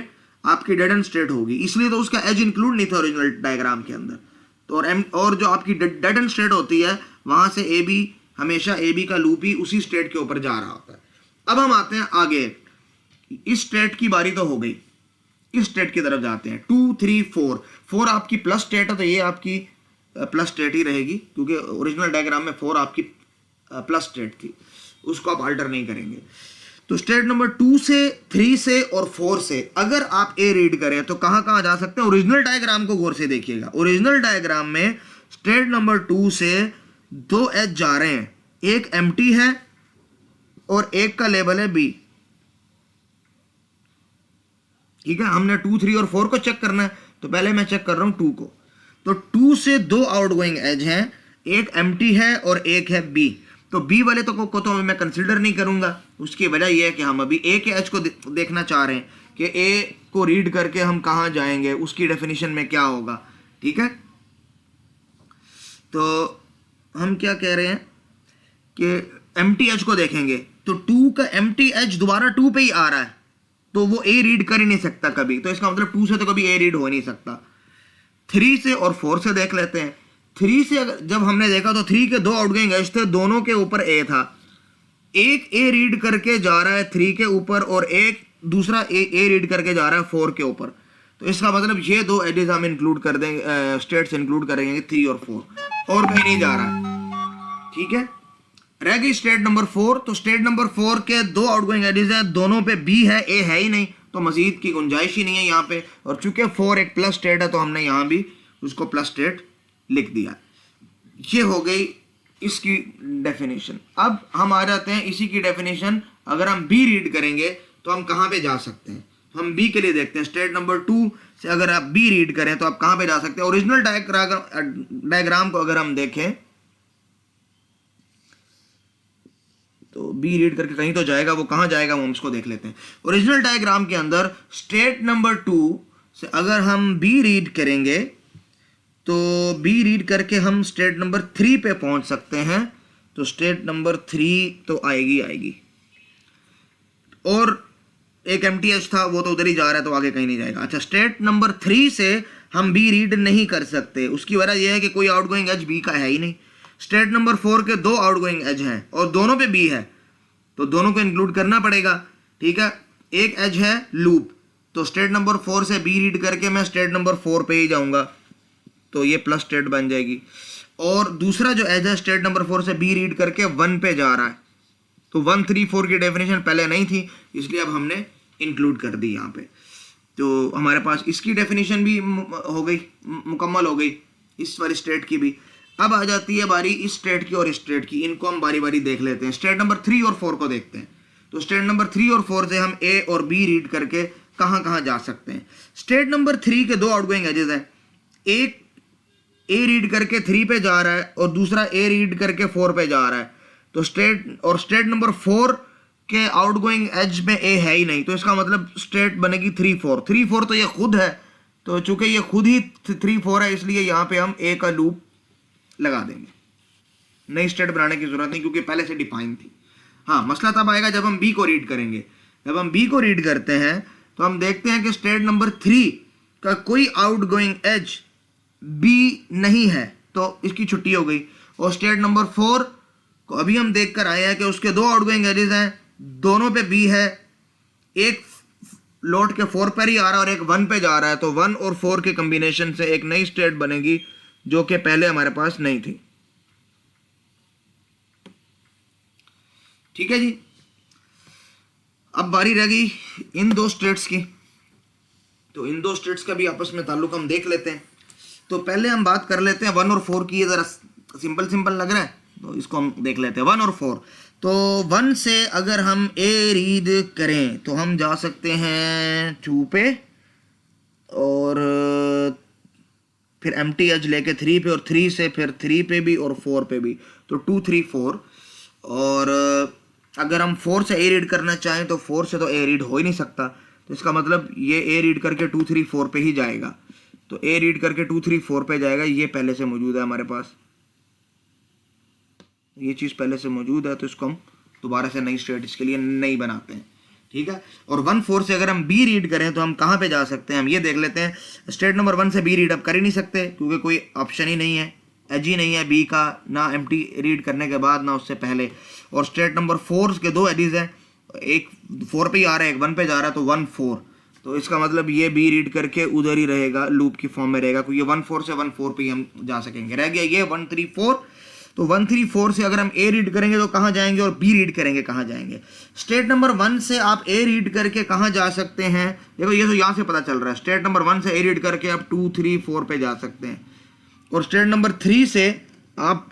आपकी डेड एंड स्टेट होगी। इसलिए तो उसका एज इंक्लूड नहीं था ओरिजिनल डायग्राम के अंदर। तो और जो आपकी डेड एंड स्टेट होती है वहां से ए बी, हमेशा ए बी का लूप ही उसी स्टेट के ऊपर जा रहा होता है। अब हम आते हैं आगे, इस स्टेट की बारी तो हो गई, इस स्टेट की तरफ जाते हैं। 2 3 4 4 आपकी प्लस स्टेट है तो ये आपकी प्लस स्टेट ही रहेगी, क्योंकि ओरिजिनल डायग्राम में 4 आपकी प्लस स्टेट थी, उसको आप अल्टर नहीं करेंगे। तो स्टेट नंबर 2 से 3 से और 4 से अगर आप ए रीड करें तो कहां कहां जा सकते हैं? ओरिजिनल डायग्राम को गौर से देखिएगा। ओरिजिनल डायग्राम में स्टेट नंबर 2 से 2 एज जा रहे हैं, एक एम्प्टी है और एक का लेबल है बी। ठीक है, हमने 2 3 और 4 को चेक करना है, तो पहले मैं चेक कर रहा हूं 2 को। तो 2 से 2 आउटगोइंग एज हैं, एक एम्प्टी है और एक है बी। तो बी वाले को तो मैं कंसिडर नहीं करूंगा। उसकी वजह यह है कि हम अभी ए के एच को देखना चाह रहे हैं कि ए को रीड करके हम कहां जाएंगे, उसकी डेफिनेशन में क्या होगा। ठीक है, तो हम क्या कह रहे हैं कि एम्प्टी एच को देखेंगे तो 2 का एम्प्टी एच दोबारा 2 पे ही आ रहा है, तो वो ए रीड कर ही नहीं सकता कभी। तो इसका मतलब 2 से तो कभी ए रीड हो नहीं सकता। 3 से और 4 से देख लेते हैं। 3 से जब हमने देखा तो 3 के 2 आउटगोइंग एज थे, दोनों के ऊपर ए था। एक ए रीड करके जा रहा है 3 के ऊपर और एक दूसरा ए रीड करके जा रहा है 4 के ऊपर। तो इसका मतलब ये 2 एजेस हम इंक्लूड कर देंगे, स्टेट्स इंक्लूड करेंगे 3 और 4, और कहीं नहीं जा रहा। ठीक है, रह गई स्टेट नंबर 4। तो स्टेट नंबर 4 के 2 आउटगोइंग एजेस हैं, दोनों पे बी है, ए है ही नहीं, तो मजीद की गुंजाइश ही नहीं है यहाँ पे। और चूंकि 4 एक प्लस स्टेट है तो हमने यहाँ भी उसको प्लस स्टेट लिख दिया। ये हो गई इसकी डेफिनेशन। अब हम आ जाते हैं इसी की डेफिनेशन, अगर हम बी रीड करेंगे तो हम कहाँ पे जा सकते हैं? हम बी के लिए देखते हैं। स्टेट नंबर 2 से अगर आप बी रीड करें तो आप कहाँ पे जा सकते हैं? ओरिजिनल डायग्राम को अगर हम देखें तो बी रीड करके कहीं तो जाएगा, वो कहाँ जाएगा वो हम इसको देख लेते हैं। ओरिजिनल डायग्राम के अंदर स्टेट नंबर 2 से अगर हम बी रीड करेंगे तो बी रीड करके हम स्टेट नंबर 3 पे पहुंच सकते हैं। तो स्टेट नंबर 3 तो आएगी, और एक MTH था वो तो उधर ही जा रहा है, तो आगे कहीं नहीं जाएगा। अच्छा, स्टेट नंबर 3 से हम बी रीड नहीं कर सकते, उसकी वजह यह है कि कोई आउटगोइंग एज बी का है ही नहीं। स्टेट नंबर 4 के 2 आउटगोइंग एज हैं और दोनों पे बी है, तो दोनों को इंक्लूड करना पड़ेगा, ठीक है। एक एज है लूप, तो स्टेट नंबर 4 से बी रीड करके मैं स्टेट नंबर 4 पे ही जाऊंगा, तो ये प्लस स्टेट बन जाएगी। और दूसरा जो एज है स्टेट नंबर 4 से बी रीड करके 1 पे जा रहा है, तो 1 3 4 की डेफिनेशन पहले नहीं थी, इसलिए अब हमने इंक्लूड कर दी यहाँ पे। तो हमारे पास इसकी डेफिनेशन भी हो गई, मुकम्मल हो गई, इस वाली स्टेट की भी। अब आ जाती है बारी इस स्टेट की और इस स्टेट की, इनको हम बारी बारी देख लेते हैं। स्टेट नंबर 3 और 4 को देखते हैं। तो स्टेट नंबर 3 और 4 से हम ए और बी रीड करके कहाँ कहाँ जा सकते हैं। स्टेट नंबर 3 के 2 आउटगोइंग एजेस हैं, एक ए रीड करके 3 पे जा रहा है और दूसरा ए रीड करके 4 पे जा रहा है। तो स्टेट नंबर 4 के आउटगोइंग एज में ए है ही नहीं, तो इसका मतलब स्टेट बनेगी 3 4 तो ये खुद है, तो चूंकि ये खुद ही 3 4 है, इसलिए यहाँ पे हम ए का लूप लगा देंगे, नई स्टेट बनाने की जरूरत नहीं क्योंकि पहले से डिफाइन थी। हाँ, मसला तब आएगा जब हम बी को रीड करेंगे। जब हम बी को रीड करते हैं तो हम देखते हैं कि स्टेट नंबर 3 का कोई आउटगोइंग एज बी नहीं है, तो इसकी छुट्टी हो गई। और स्टेट नंबर 4 को अभी हम देख कर आए हैं कि उसके 2 आउटगोइंग एजेस हैं, दोनों पे बी है, एक लौट के 4 पर ही आ रहा है और एक 1 पे जा रहा है, तो 1 और 4 के कॉम्बिनेशन से एक नई स्टेट बनेगी जो कि पहले हमारे पास नहीं थी। ठीक है जी। अब बारी रह गई इन 2 स्टेट्स की, तो इन 2 स्टेट्स का भी आपस में ताल्लुक हम देख लेते हैं। तो पहले हम बात कर लेते हैं 1 और 4 की, ये ज़रा सिंपल लग रहा है तो इसको हम देख लेते हैं 1 और 4। तो 1 से अगर हम ए रीड करें तो हम जा सकते हैं 2 पे और फिर MTH लेके 3 पे, और 3 से फिर 3 पे भी और 4 पे भी, तो 2 3 4। और अगर हम 4 से ए रीड करना चाहें तो 4 से तो ए रीड हो ही नहीं सकता, तो इसका मतलब ये ए रीड करके 2 3 4 पे ही जाएगा। तो ए रीड करके 2 3 4 पे जाएगा, ये पहले से मौजूद है हमारे पास, ये चीज़ पहले से मौजूद है, तो इसको हम दोबारा से नई स्टेट इसके लिए नहीं बनाते हैं, ठीक है। और 1 4 से अगर हम बी रीड करें तो हम कहाँ पे जा सकते हैं, हम ये देख लेते हैं। स्टेट नंबर 1 से बी रीड अब कर ही नहीं सकते क्योंकि कोई ऑप्शन ही नहीं है, एज ही नहीं है बी का, ना MT रीड करने के बाद ना उससे पहले। और स्टेट नंबर 4 के 2 एजेस हैं, एक 4 पे ही आ रहा है, एक 1 पे जा रहा है, तो 1 4, तो इसका मतलब ये बी रीड करके उधर ही रहेगा, लूप की फॉर्म में रहेगा, क्योंकि 1 4 से 1 4 पे ही हम जा सकेंगे। रह गया ये 1 3 4। तो 1 3 4 से अगर हम ए रीड करेंगे तो कहाँ जाएंगे और बी रीड करेंगे कहाँ जाएंगे। स्टेट नंबर 1 से आप ए रीड करके कहाँ जा सकते हैं, देखो ये तो यहाँ से पता चल रहा है, स्टेट नंबर 1 से ए रीड करके आप 2 3 4 पे जा सकते हैं। और स्टेट नंबर 3 से आप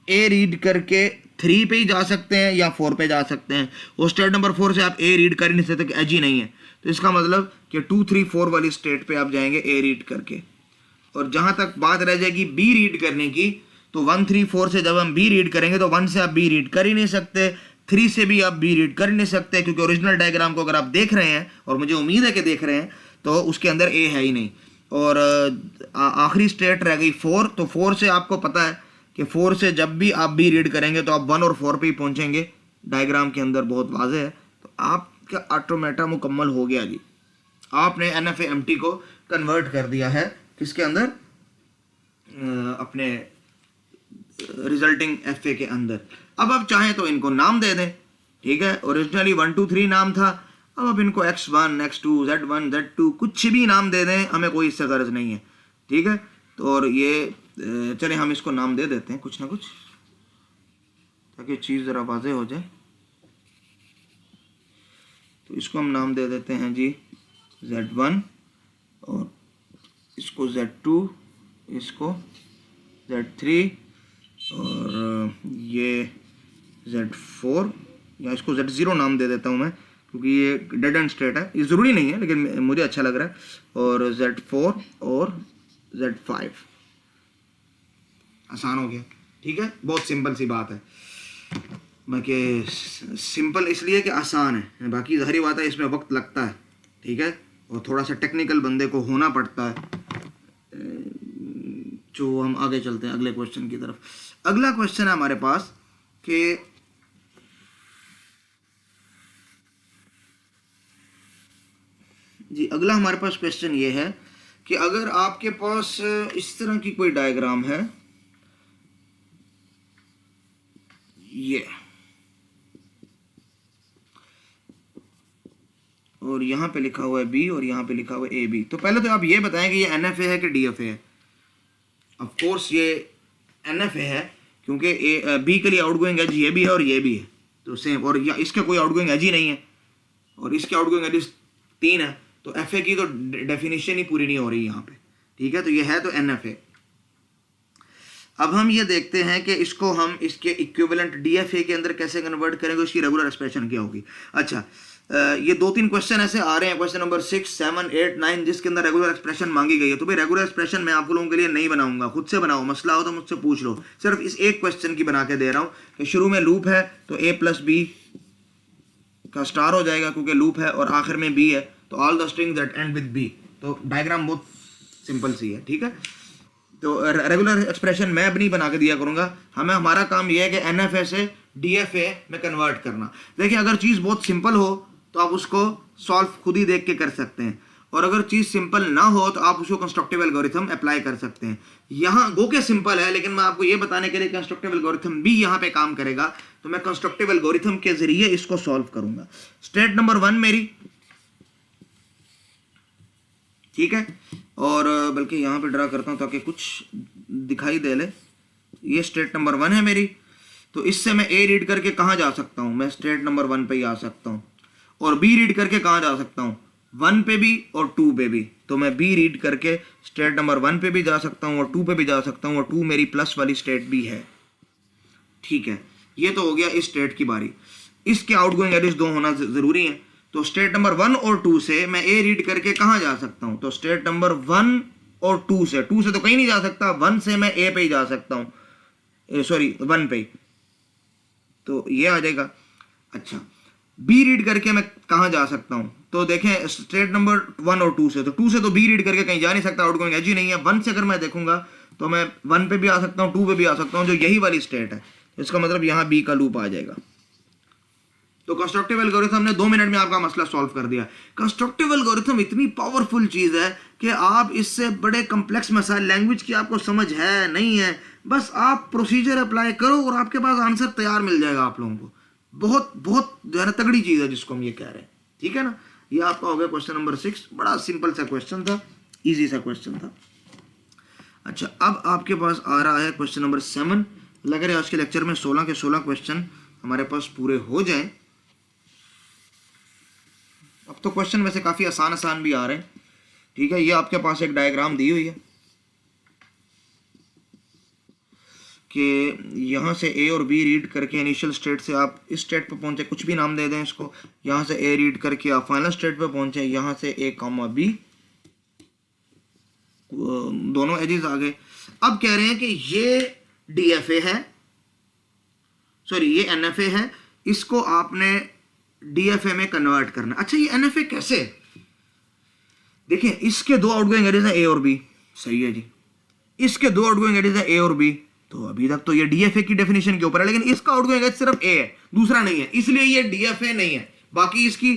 ए रीड करके 3 पे ही जा सकते हैं या 4 पे जा सकते हैं। और स्टेट नंबर 4 से आप ए रीड कर ही नहीं सकते, एज ही नहीं है, तो इसका मतलब कि 2 3 4 वाली स्टेट पे आप जाएंगे ए रीड करके। और जहाँ तक बात रह जाएगी बी रीड करने की, तो 1 3 4 से जब हम बी रीड करेंगे तो 1 से आप बी रीड कर ही नहीं सकते, 3 से भी आप बी रीड कर ही नहीं सकते, क्योंकि ओरिजिनल डायग्राम को अगर आप देख रहे हैं, और मुझे उम्मीद है कि देख रहे हैं, तो उसके अंदर ए है ही नहीं। और आखिरी स्टेट रह गई 4, तो 4 से आपको पता है कि 4 से जब भी आप बी रीड करेंगे तो आप 1 और 4 पे ही पहुंचेंगे, डायग्राम के अंदर बहुत वाज़ेह है। तो आपका ऑटोमेटा मुकम्मल हो गया जी, आपने NFA MT को कन्वर्ट कर दिया है किसके अंदर, अपने रिजल्टिंग FA के अंदर। अब आप चाहें तो इनको नाम दे दें, ठीक है। ओरिजिनली 1 2 3 नाम था, अब आप इनको X1 X2 Z1 Z2 कुछ भी नाम दे दें, हमें कोई इससे गर्ज नहीं है, ठीक है। तो और ये चले हम इसको नाम दे देते हैं कुछ ना कुछ, ताकि चीज़ ज़रा वाज़ेह हो जाए। तो इसको हम नाम दे देते हैं जी Z1, और इसको Z2, इसको Z3, और ये Z4, या इसको Z0 नाम दे देता हूँ मैं, क्योंकि ये डेड एंड स्टेट है, ये ज़रूरी नहीं है लेकिन मुझे अच्छा लग रहा है। और Z4 और Z5, आसान हो गया, ठीक है, बहुत सिंपल सी बात है। बाकी सिंपल इसलिए कि आसान है, बाकी ज़ाहिर बात है इसमें वक्त लगता है, ठीक है, और थोड़ा सा टेक्निकल बंदे को होना पड़ता है। जो हम आगे चलते हैं अगले क्वेश्चन की तरफ। अगला क्वेश्चन है हमारे पास कि जी अगला हमारे पास क्वेश्चन ये है कि अगर आपके पास इस तरह की कोई डायग्राम है, ये, और यहाँ पे लिखा हुआ है बी और यहाँ पे लिखा हुआ है ए बी, तो पहले तो आप ये बताएं कि ये एन एफ ए है कि डी एफ ए है। ऑफ कोर्स ये एन एफ ए है, क्योंकि ए बी के लिए आउटगोइंग एज ये भी है और ये भी है, तो सेम, और इसका कोई आउटगोइंग एज ही नहीं है, और इसके आउटगोइंग एज 3 है, तो एफ ए की तो डेफिनेशन ही पूरी नहीं हो रही यहाँ पे, ठीक है, तो ये है तो एन एफ ए। अब हम ये देखते हैं कि इसको हम इसके इक्विवेलेंट डी एफ ए के अंदर कैसे कन्वर्ट करेंगे, उसकी रेगुलर एक्सप्रेशन क्या होगी। अच्छा, ये 2-3 क्वेश्चन ऐसे आ रहे हैं, क्वेश्चन नंबर 6, 7, 8, 9, जिसके अंदर रेगुलर एक्सप्रेशन मांगी गई है, तो भाई रेगुलर एक्सप्रेशन मैं आप लोगों के लिए नहीं बनाऊंगा, खुद से बनाओ, मसला हो तो मुझसे पूछ लो, सिर्फ इस एक क्वेश्चन की बना के दे रहा हूँ कि शुरू में लूप है तो ए प्लस बी का स्टार हो जाएगा क्योंकि लूप है, और आखिर में बी है तो all the strings that end with B, तो डायग्राम बहुत सिंपल सी है, ठीक है। तो रेगुलर एक्सप्रेशन मैं अब नहीं बना के दिया करूंगा, हमारा काम यह है कि एन एफ ए से डी एफ ए में कन्वर्ट करना। देखिए अगर चीज़ बहुत सिंपल हो तो आप उसको सॉल्व खुद ही देख के कर सकते हैं, और अगर चीज़ सिंपल ना हो तो आप उसको कंस्ट्रक्टिव एल्गोरिथम अप्लाई कर सकते हैं। यहाँ गो के सिंपल है, लेकिन मैं आपको ये बताने के लिए कंस्ट्रक्टिव एल्गोरिथम भी यहाँ पे काम करेगा, तो मैं कंस्ट्रक्टिव एल्गोरिथम के जरिए इसको सॉल्व करूंगा। स्टेट नंबर 1 मेरी, ठीक है, और बल्कि यहाँ पे ड्रा करता हूँ ताकि कुछ दिखाई दे ले। ये स्टेट नंबर 1 है मेरी, तो इससे मैं ए रीड करके कहाँ जा सकता हूँ, मैं स्टेट नंबर 1 पे ही आ सकता हूँ, और बी रीड करके कहाँ जा सकता हूँ, 1 पे भी और 2 पे भी, तो मैं बी रीड करके स्टेट नंबर 1 पे भी जा सकता हूँ और 2 पे भी जा सकता हूँ, और 2 मेरी प्लस वाली स्टेट भी है, ठीक है। ये तो हो गया इस स्टेट की बारी। इसके आउटगोइंग एड्रेस 2 होना जरूरी है, तो स्टेट नंबर 1 और 2 से मैं ए रीड करके कहाँ जा सकता हूँ, तो स्टेट नंबर 1 और 2 से तो कहीं नहीं जा सकता, 1 से मैं ए पे ही जा सकता हूँ, सॉरी 1 पे ही, तो ये आ जाएगा। अच्छा, बी रीड करके मैं कहाँ जा सकता हूँ, तो देखें स्टेट नंबर 1 और 2 से, तो 2 से तो बी रीड करके कहीं जा नहीं सकता, आउटगोइंग एज ही नहीं है। 1 से अगर मैं देखूंगा तो मैं 1 पे भी आ सकता हूँ, 2 पे भी आ सकता हूँ, जो यही वाली स्टेट है, इसका मतलब यहाँ बी का लूप आ जाएगा। तो कंस्ट्रक्टिव एल्गोरिथम ने 2 मिनट में आपका मसला सॉल्व कर दिया। कंस्ट्रक्टिव एल्गोरिथम इतनी पावरफुल चीज़ है कि आप इससे बड़े कम्प्लेक्स मसाइल, लैंग्वेज की आपको समझ है नहीं है, बस आप प्रोसीजर अप्लाई करो और आपके पास आंसर तैयार मिल जाएगा आप लोगों को। बहुत बहुत जो है ना तगड़ी चीज़ है जिसको हम ये कह रहे हैं, ठीक है ना। ये आपका हो गया क्वेश्चन नंबर 6, बड़ा सिंपल सा क्वेश्चन था, ईजी सा क्वेश्चन था। अच्छा, अब आपके पास आ रहा है क्वेश्चन नंबर 7। लग रहा है आज के लेक्चर में 16 के 16 क्वेश्चन हमारे पास पूरे हो जाएं। अब तो क्वेश्चन वैसे काफ़ी आसान भी आ रहे हैं, ठीक है। ये आपके पास एक डायग्राम दी हुई है कि यहाँ से ए और बी रीड करके इनिशियल स्टेट से आप इस स्टेट पे पहुँचे, कुछ भी नाम दे दें इसको, यहाँ से ए रीड करके आप फाइनल स्टेट पे पहुँचे, यहाँ से ए कॉमा बी, दोनों एजेस आ गए। अब कह रहे हैं कि ये डी एफ ए है, सॉरी ये एन एफ ए है, इसको आपने डी एफ ए में कन्वर्ट करना। अच्छा, ये एन एफ ए कैसे? देखिए इसके 2 आउटगोइंग एजेस हैं ए और बी, सही है जी, इसके 2 आउटगोइंग एजेस हैं ए और बी, तो अभी तक तो ये डीएफए की डेफिनेशन के ऊपर है, लेकिन इसका आउटगोइंग एज सिर्फ ए है, दूसरा नहीं है, इसलिए ये डीएफए नहीं है। बाकी इसकी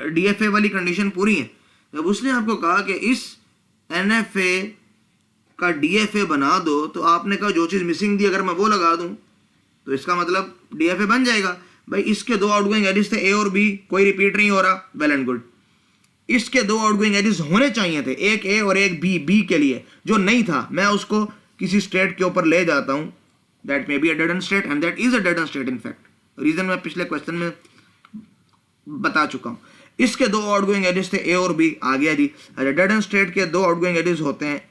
डीएफए वाली कंडीशन पूरी है। जब उसने आपको कहा कि इस एनएफए का डीएफए बना दो, तो आपने कहा जो चीज़ मिसिंग थी अगर मैं वो लगा दूं तो इसका मतलब डीएफए बन जाएगा। भाई इसके 2 आउटगोइंग एजेस थे ए और बी, कोई रिपीट नहीं हो रहा, वेल एंड गुड। इसके 2 आउटगोइंग एजेस होने चाहिए थे, एक ए और एक बी, बी के लिए जो नहीं था मैं उसको किसी स्टेट के ऊपर ले जाता हूं, that may be a dead end state and that is a dead end state. In fact reason मैं पिछले क्वेश्चन में बता चुका हूं। इसके 2 आउटगोइंग एजेस थे ए और बी, आ गया जी। डेड एंड स्टेट के 2 आउटगोइंग एजेस होते हैं,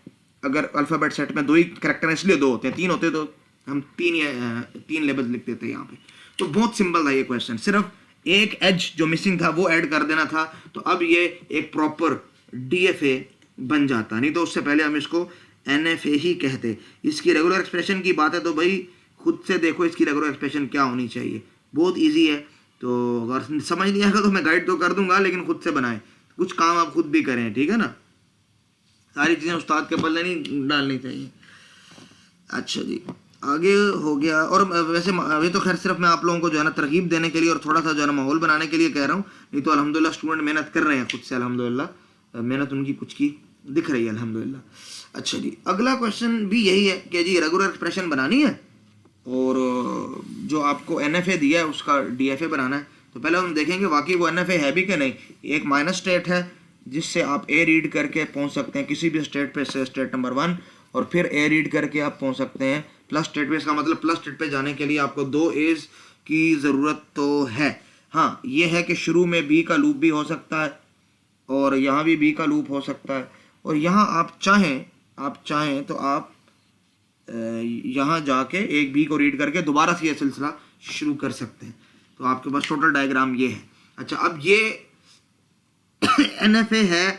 अगर अल्फाबेट सेट में 2 ही कैरेक्टर हैं इसलिए 2 होते हैं, 3 होते तो हम 3 लेबल्स लिखते थे यहाँ पे। तो बहुत सिंपल था ये क्वेश्चन, सिर्फ एक एज जो मिसिंग था वो ऐड कर देना था, तो अब ये एक प्रॉपर डीएफए बन जाता। नहीं तो उससे पहले हम इसको एनएफए ही कहते। इसकी रेगुलर एक्सप्रेशन की बात है तो भाई खुद से देखो इसकी रेगुलर एक्सप्रेशन क्या होनी चाहिए, बहुत ईजी है। तो अगर समझ नहीं आएगा तो मैं गाइड तो कर दूंगा, लेकिन खुद से बनाएं, कुछ काम आप खुद भी करें, ठीक है ना। सारी चीज़ें उस्ताद के पल्ले नहीं डालनी चाहिए। अच्छा जी, आगे हो गया। और वैसे अभी तो खैर सिर्फ मैं आप लोगों को जो है ना तरगीब देने के लिए और थोड़ा सा जो है ना माहौल बनाने के लिए कह रहा हूँ, नहीं तो अल्हम्दुलिल्लाह स्टूडेंट मेहनत कर रहे हैं खुद से, अल्हम्दुलिल्लाह मेहनत उनकी कुछ की दिख रही है अल्हम्दुलिल्लाह। अच्छा जी, अगला क्वेश्चन भी यही है कि जी रेगुलर एक्सप्रेशन बनानी है और जो आपको NFA दिया है उसका DFA बनाना है। तो पहले हम देखेंगे वाकई वो NFA है भी कि नहीं। एक माइनस स्टेट है जिससे आप A रीड करके पहुंच सकते हैं किसी भी स्टेट पे से स्टेट नंबर 1, और फिर A रीड करके आप पहुंच सकते हैं प्लस स्टेट पे। इसका मतलब प्लस स्टेट पे जाने के लिए आपको 2 A's की ज़रूरत तो है। हाँ, ये है कि शुरू में B का लूप भी हो सकता है और यहाँ भी B का लूप हो सकता है, और यहाँ आप चाहें तो आप यहाँ जाके एक B को रीड करके दोबारा से ये सिलसिला शुरू कर सकते हैं। तो आपके पास टोटल डायग्राम ये है। अच्छा, अब ये NFA है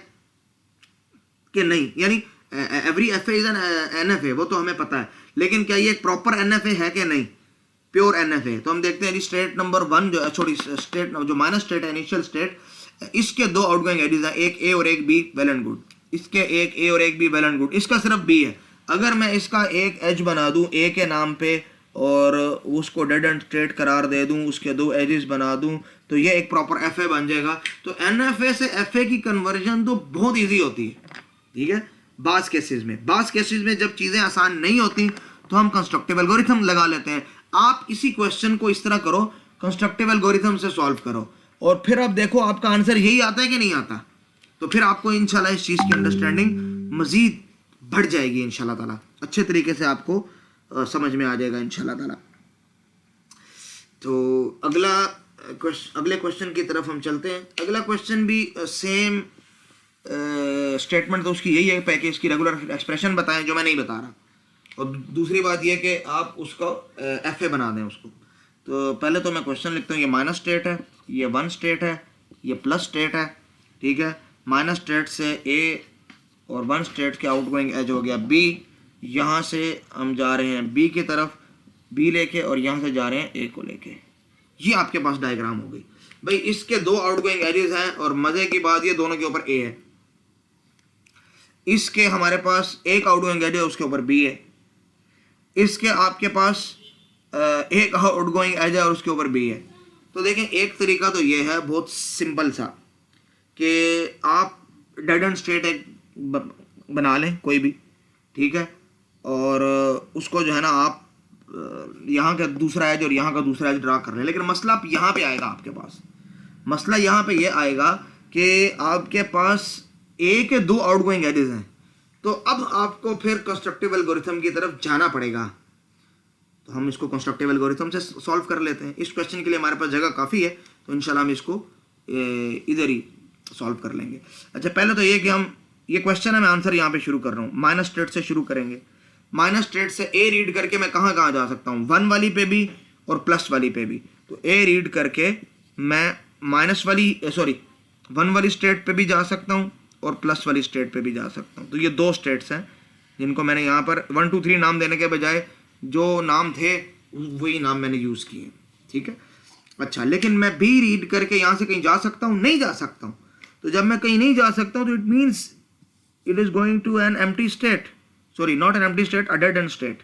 कि नहीं, यानी every FA is an NFA, वो तो हमें पता है, लेकिन क्या ये एक प्रॉपर NFA है कि नहीं, प्योर NFA। तो हम देखते हैं स्टेट नंबर 1 जो छोटी स्टेट जो माइनस स्टेट है, इनिशियल स्टेट, इसके 2 आउटगोइंग एजेस हैं, एक A और एक B, वेल एंड गुड। इसके एक A और एक B, वेल एंड गुड। इसका सिर्फ B है। अगर मैं इसका एक एज बना दूं A के नाम पे और उसको डेड एंड स्ट्रेट करार दे दूं, उसके 2 एजेस बना दूं, तो ये एक प्रॉपर FA बन जाएगा। तो NFA से FA की कन्वर्जन तो बहुत ईजी होती है, ठीक है। बास केसेस में जब चीज़ें आसान नहीं होती तो हम कंस्ट्रक्टिव एल्गोरिथम लगा लेते हैं। आप इसी क्वेश्चन को इस तरह करो, कंस्ट्रक्टिव एल्गोरिथम से सॉल्व करो, और फिर आप देखो आपका आंसर यही आता है कि नहीं आता। तो फिर आपको इंशाल्लाह इस चीज़ की अंडरस्टैंडिंग मज़ीद बढ़ जाएगी इंशाल्लाह ताला, अच्छे तरीके से आपको समझ में आ जाएगा इंशाल्लाह ताला। तो अगले क्वेश्चन की तरफ हम चलते हैं। अगला क्वेश्चन भी सेम स्टेटमेंट तो उसकी यही है, पैकेज की रेगुलर एक्सप्रेशन बताएं जो मैं नहीं बता रहा, और दूसरी बात यह कि आप उसको FA बना दें उसको। तो पहले तो मैं क्वेश्चन लिखता हूँ, ये माइनस स्टेट है, ये 1 स्टेट है, ये प्लस स्टेट है, ठीक है। माइनस स्टेट से A और 1 स्टेट के आउटगोइंग एज हो गया B। यहाँ से हम जा रहे हैं B की तरफ, B लेके, और यहाँ से जा रहे हैं A को लेके। ये आपके पास डायग्राम हो गई भाई। इसके 2 आउटगोइंग एजेस हैं, और मज़े की बात ये दोनों के ऊपर A है। इसके हमारे पास एक आउटगोइंग एज है, उसके ऊपर B है। इसके आपके पास एक आउटगोइंग एज है और उसके ऊपर B है। तो देखें, एक तरीका तो ये है बहुत सिंपल सा कि आप डेड एंड स्ट्रेट एक बना लें कोई भी, ठीक है, और उसको जो है ना आप यहाँ का दूसरा एज और यहाँ का दूसरा एज ड्रा कर लें। लेकिन मसला यहाँ पे आएगा, आपके पास मसला यहाँ पे ये आएगा कि आपके पास A के 2 आउटगोइंग एजेस हैं। तो अब आपको फिर कंस्ट्रक्टिव एल्गोरिथम की तरफ जाना पड़ेगा। तो हम इसको कंस्ट्रक्टिव एल्गोरिथम से सॉल्व कर लेते हैं। इस क्वेश्चन के लिए हमारे पास जगह काफ़ी है, तो इंशाल्लाह हम इसको इधर ही सॉल्व कर लेंगे। अच्छा, पहले तो ये कि हम ये क्वेश्चन है, मैं आंसर यहाँ पे शुरू कर रहा हूँ। माइनस स्टेट से शुरू करेंगे। माइनस स्टेट से A रीड करके मैं कहाँ कहाँ जा सकता हूँ, 1 वाली पे भी और प्लस वाली पे भी। तो A रीड करके मैं माइनस वाली 1 वाली स्टेट पे भी जा सकता हूँ और प्लस वाली स्टेट पे भी जा सकता हूँ। तो ये 2 स्टेट्स हैं जिनको मैंने यहाँ पर 1 2 3 नाम देने के बजाय जो नाम थे वही नाम मैंने यूज़ किए, ठीक है। अच्छा, लेकिन मैं B रीड करके यहाँ से कहीं जा सकता हूँ, नहीं जा सकता हूँ। तो जब मैं कहीं नहीं जा सकता हूँ तो it means it is going to an empty state, not an empty state, a dead end state,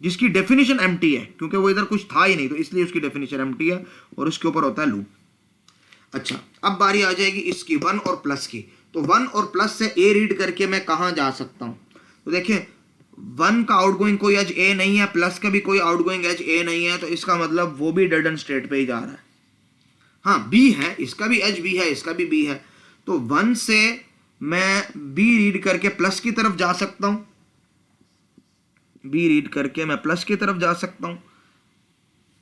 जिसकी डेफिनेशन एम्प्टी है, क्योंकि वो इधर कुछ था ही नहीं, तो इसलिए उसकी डेफिनेशन एम्प्टी है और उसके ऊपर होता है लूप। अच्छा, अब बारी आ जाएगी इसकी 1 और प्लस की। तो 1 और प्लस से A रीड करके मैं कहाँ जा सकता हूँ। तो देखिए, 1 का आउटगोइंग कोई एज A नहीं है, प्लस का भी कोई आउटगोइंग एज A नहीं है, तो इसका मतलब वो भी डेड एंड स्टेट पे ही जा रहा है। हाँ, B है, इसका भी एज B है, इसका भी B है। तो 1 से मैं B रीड करके प्लस की तरफ जा सकता हूँ, B रीड करके मैं प्लस की तरफ जा सकता हूँ,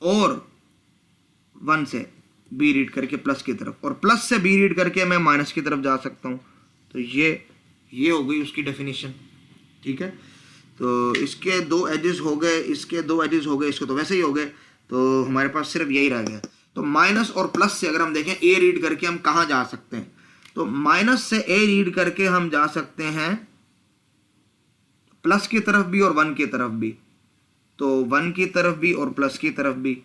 और 1 से B रीड करके प्लस की तरफ, और प्लस से B रीड करके मैं माइनस की तरफ जा सकता हूँ। तो ये हो गई उसकी डेफिनेशन, ठीक है। तो इसके 2 एजेस हो गए, इसके 2 एजेस हो गए, इसके तो वैसे ही हो गए। तो हमारे पास सिर्फ यही रह गया। तो माइनस और प्लस से अगर हम देखें A रीड करके हम कहाँ जा सकते हैं, तो माइनस से A रीड करके हम जा सकते हैं प्लस की तरफ भी और 1 की तरफ भी, तो 1 की तरफ भी और प्लस की तरफ भी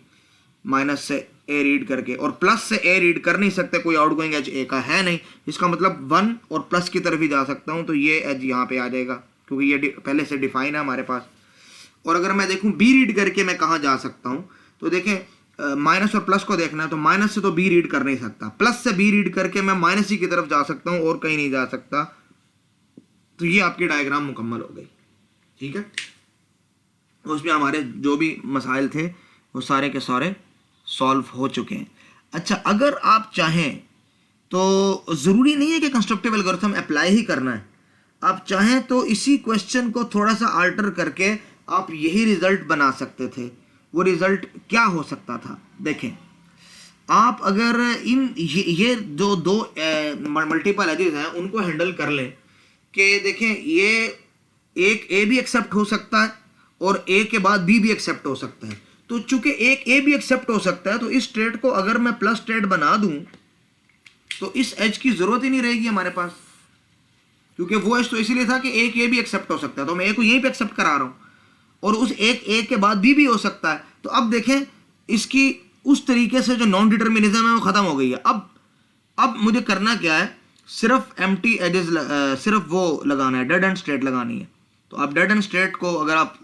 माइनस से ए रीड करके, और प्लस से ए रीड कर नहीं सकते, कोई आउटगोइंग एज ए का है नहीं, इसका मतलब 1 और प्लस की तरफ ही जा सकता हूँ, तो ये एज यहाँ पे आ जाएगा क्योंकि ये पहले से डिफाइन है हमारे पास। और अगर मैं देखूँ बी रीड करके मैं कहाँ जा सकता हूँ, तो देखें माइनस और प्लस को देखना है, तो माइनस से तो बी रीड कर नहीं सकता, प्लस से बी रीड करके मैं माइनस ही की तरफ जा सकता हूँ और कहीं नहीं जा सकता। तो ये आपकी डायग्राम मुकम्मल हो गई, ठीक है। उसमें हमारे जो भी मसाइल थे वो सारे के सारे सॉल्व हो चुके हैं। अच्छा, अगर आप चाहें तो ज़रूरी नहीं है कि कंस्ट्रक्टिव एल्गोरिथम अप्लाई ही करना है, आप चाहें तो इसी क्वेश्चन को थोड़ा सा अल्टर करके आप यही रिजल्ट बना सकते थे। वो रिजल्ट क्या हो सकता था, देखें आप अगर ये जो दो मल्टीपल एजेस हैं उनको हैंडल कर लें कि देखें ये एक ए भी एक्सेप्ट हो सकता है और ए के बाद बी भी एक्सेप्ट हो सकता है, तो चूंकि एक ए भी एक्सेप्ट हो सकता है तो इस स्टेट को अगर मैं प्लस स्टेट बना दूं तो इस एज की जरूरत ही नहीं रहेगी हमारे पास, क्योंकि वो एज तो इसीलिए था कि एक ए भी एक्सेप्ट हो सकता है, तो मैं ए को यहीं पे एक्सेप्ट करा रहा हूं और उस एक ए के बाद बी भी हो सकता है। तो अब देखें इसकी उस तरीके से जो नॉन डिटर्मिनिज्म है वो खत्म हो गई है। अब मुझे करना क्या है, सिर्फ एम्प्टी एजेस सिर्फ वो लगाना है, डेड एंड स्टेट लगानी है। तो आप डेड एंड स्टेट को अगर आप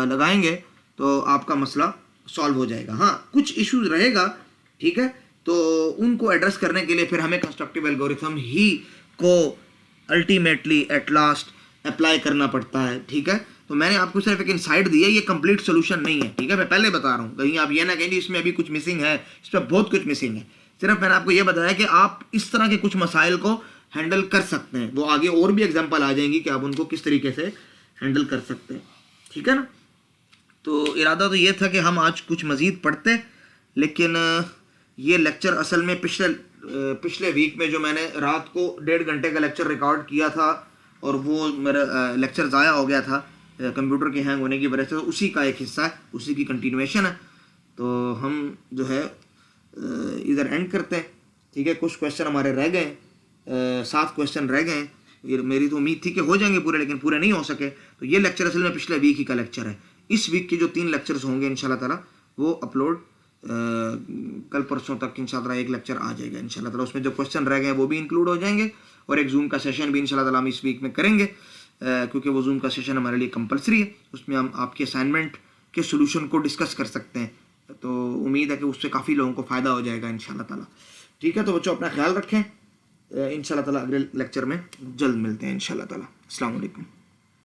लगाएंगे तो आपका मसला सॉल्व हो जाएगा। हाँ, कुछ इश्यूज रहेगा, ठीक है, तो उनको एड्रेस करने के लिए फिर हमें कंस्ट्रक्टिव एल्गोरिथम ही को अल्टीमेटली एट लास्ट अप्लाई करना पड़ता है, ठीक है। तो मैंने आपको सिर्फ एक इनसाइट दी है, ये कंप्लीट सोल्यूशन नहीं है, ठीक है, मैं पहले बता रहा हूँ, कहीं आप ये ना कहेंगे इसमें अभी कुछ मिसिंग है, इसमें बहुत कुछ मिसिंग है। सिर्फ मैंने आपको ये बताया कि आप इस तरह के कुछ मसाइल को हैंडल कर सकते हैं, वो आगे और भी एग्जांपल आ जाएंगी कि आप उनको किस तरीके से हैंडल कर सकते हैं, ठीक है ना। तो इरादा तो ये था कि हम आज कुछ मज़ीद पढ़ते, लेकिन ये लेक्चर असल में पिछले वीक में जो मैंने रात को 1.5 घंटे का लेक्चर रिकॉर्ड किया था और वो मेरा लेक्चर ज़ाया हो गया था कंप्यूटर के हैंग होने की वजह से, तो उसी का एक हिस्सा है, उसी की कंटिन्यूएशन है। तो हम जो है इधर एंड करते हैं, ठीक है। कुछ क्वेश्चन हमारे रह गए, 7 क्वेश्चन रह गए, मेरी तो उम्मीद थी कि हो जाएंगे पूरे, लेकिन पूरे नहीं हो सके। तो ये लेक्चर असल में पिछले वीक ही का लेक्चर है। इस वीक के जो 3 लेक्चर्स होंगे इंशाल्लाह ताला वो अपलोड कल परसों तक इंशाल्लाह ताला एक लेक्चर आ जाएगा इंशाल्लाह ताला। उसमें जो क्वेश्चन रह गए वो भी इंक्लूड हो जाएंगे और एक जूम का सेशन भी इंशाल्लाह ताला हम इस वीक में करेंगे, क्योंकि वो जूम का सेशन हमारे लिए कंपलसरी है। उसमें हम आपके असाइनमेंट के सोल्यूशन को डिस्कस कर सकते हैं, तो उम्मीद है कि उससे काफ़ी लोगों को फ़ायदा हो जाएगा इंशाल्लाह ताला, ठीक है। तो बच्चों अपना ख्याल रखें, इंशाल्लाह ताला अगले लेक्चर में जल्द मिलते हैं इंशाल्लाह ताला। अस्सलाम वालेकुम।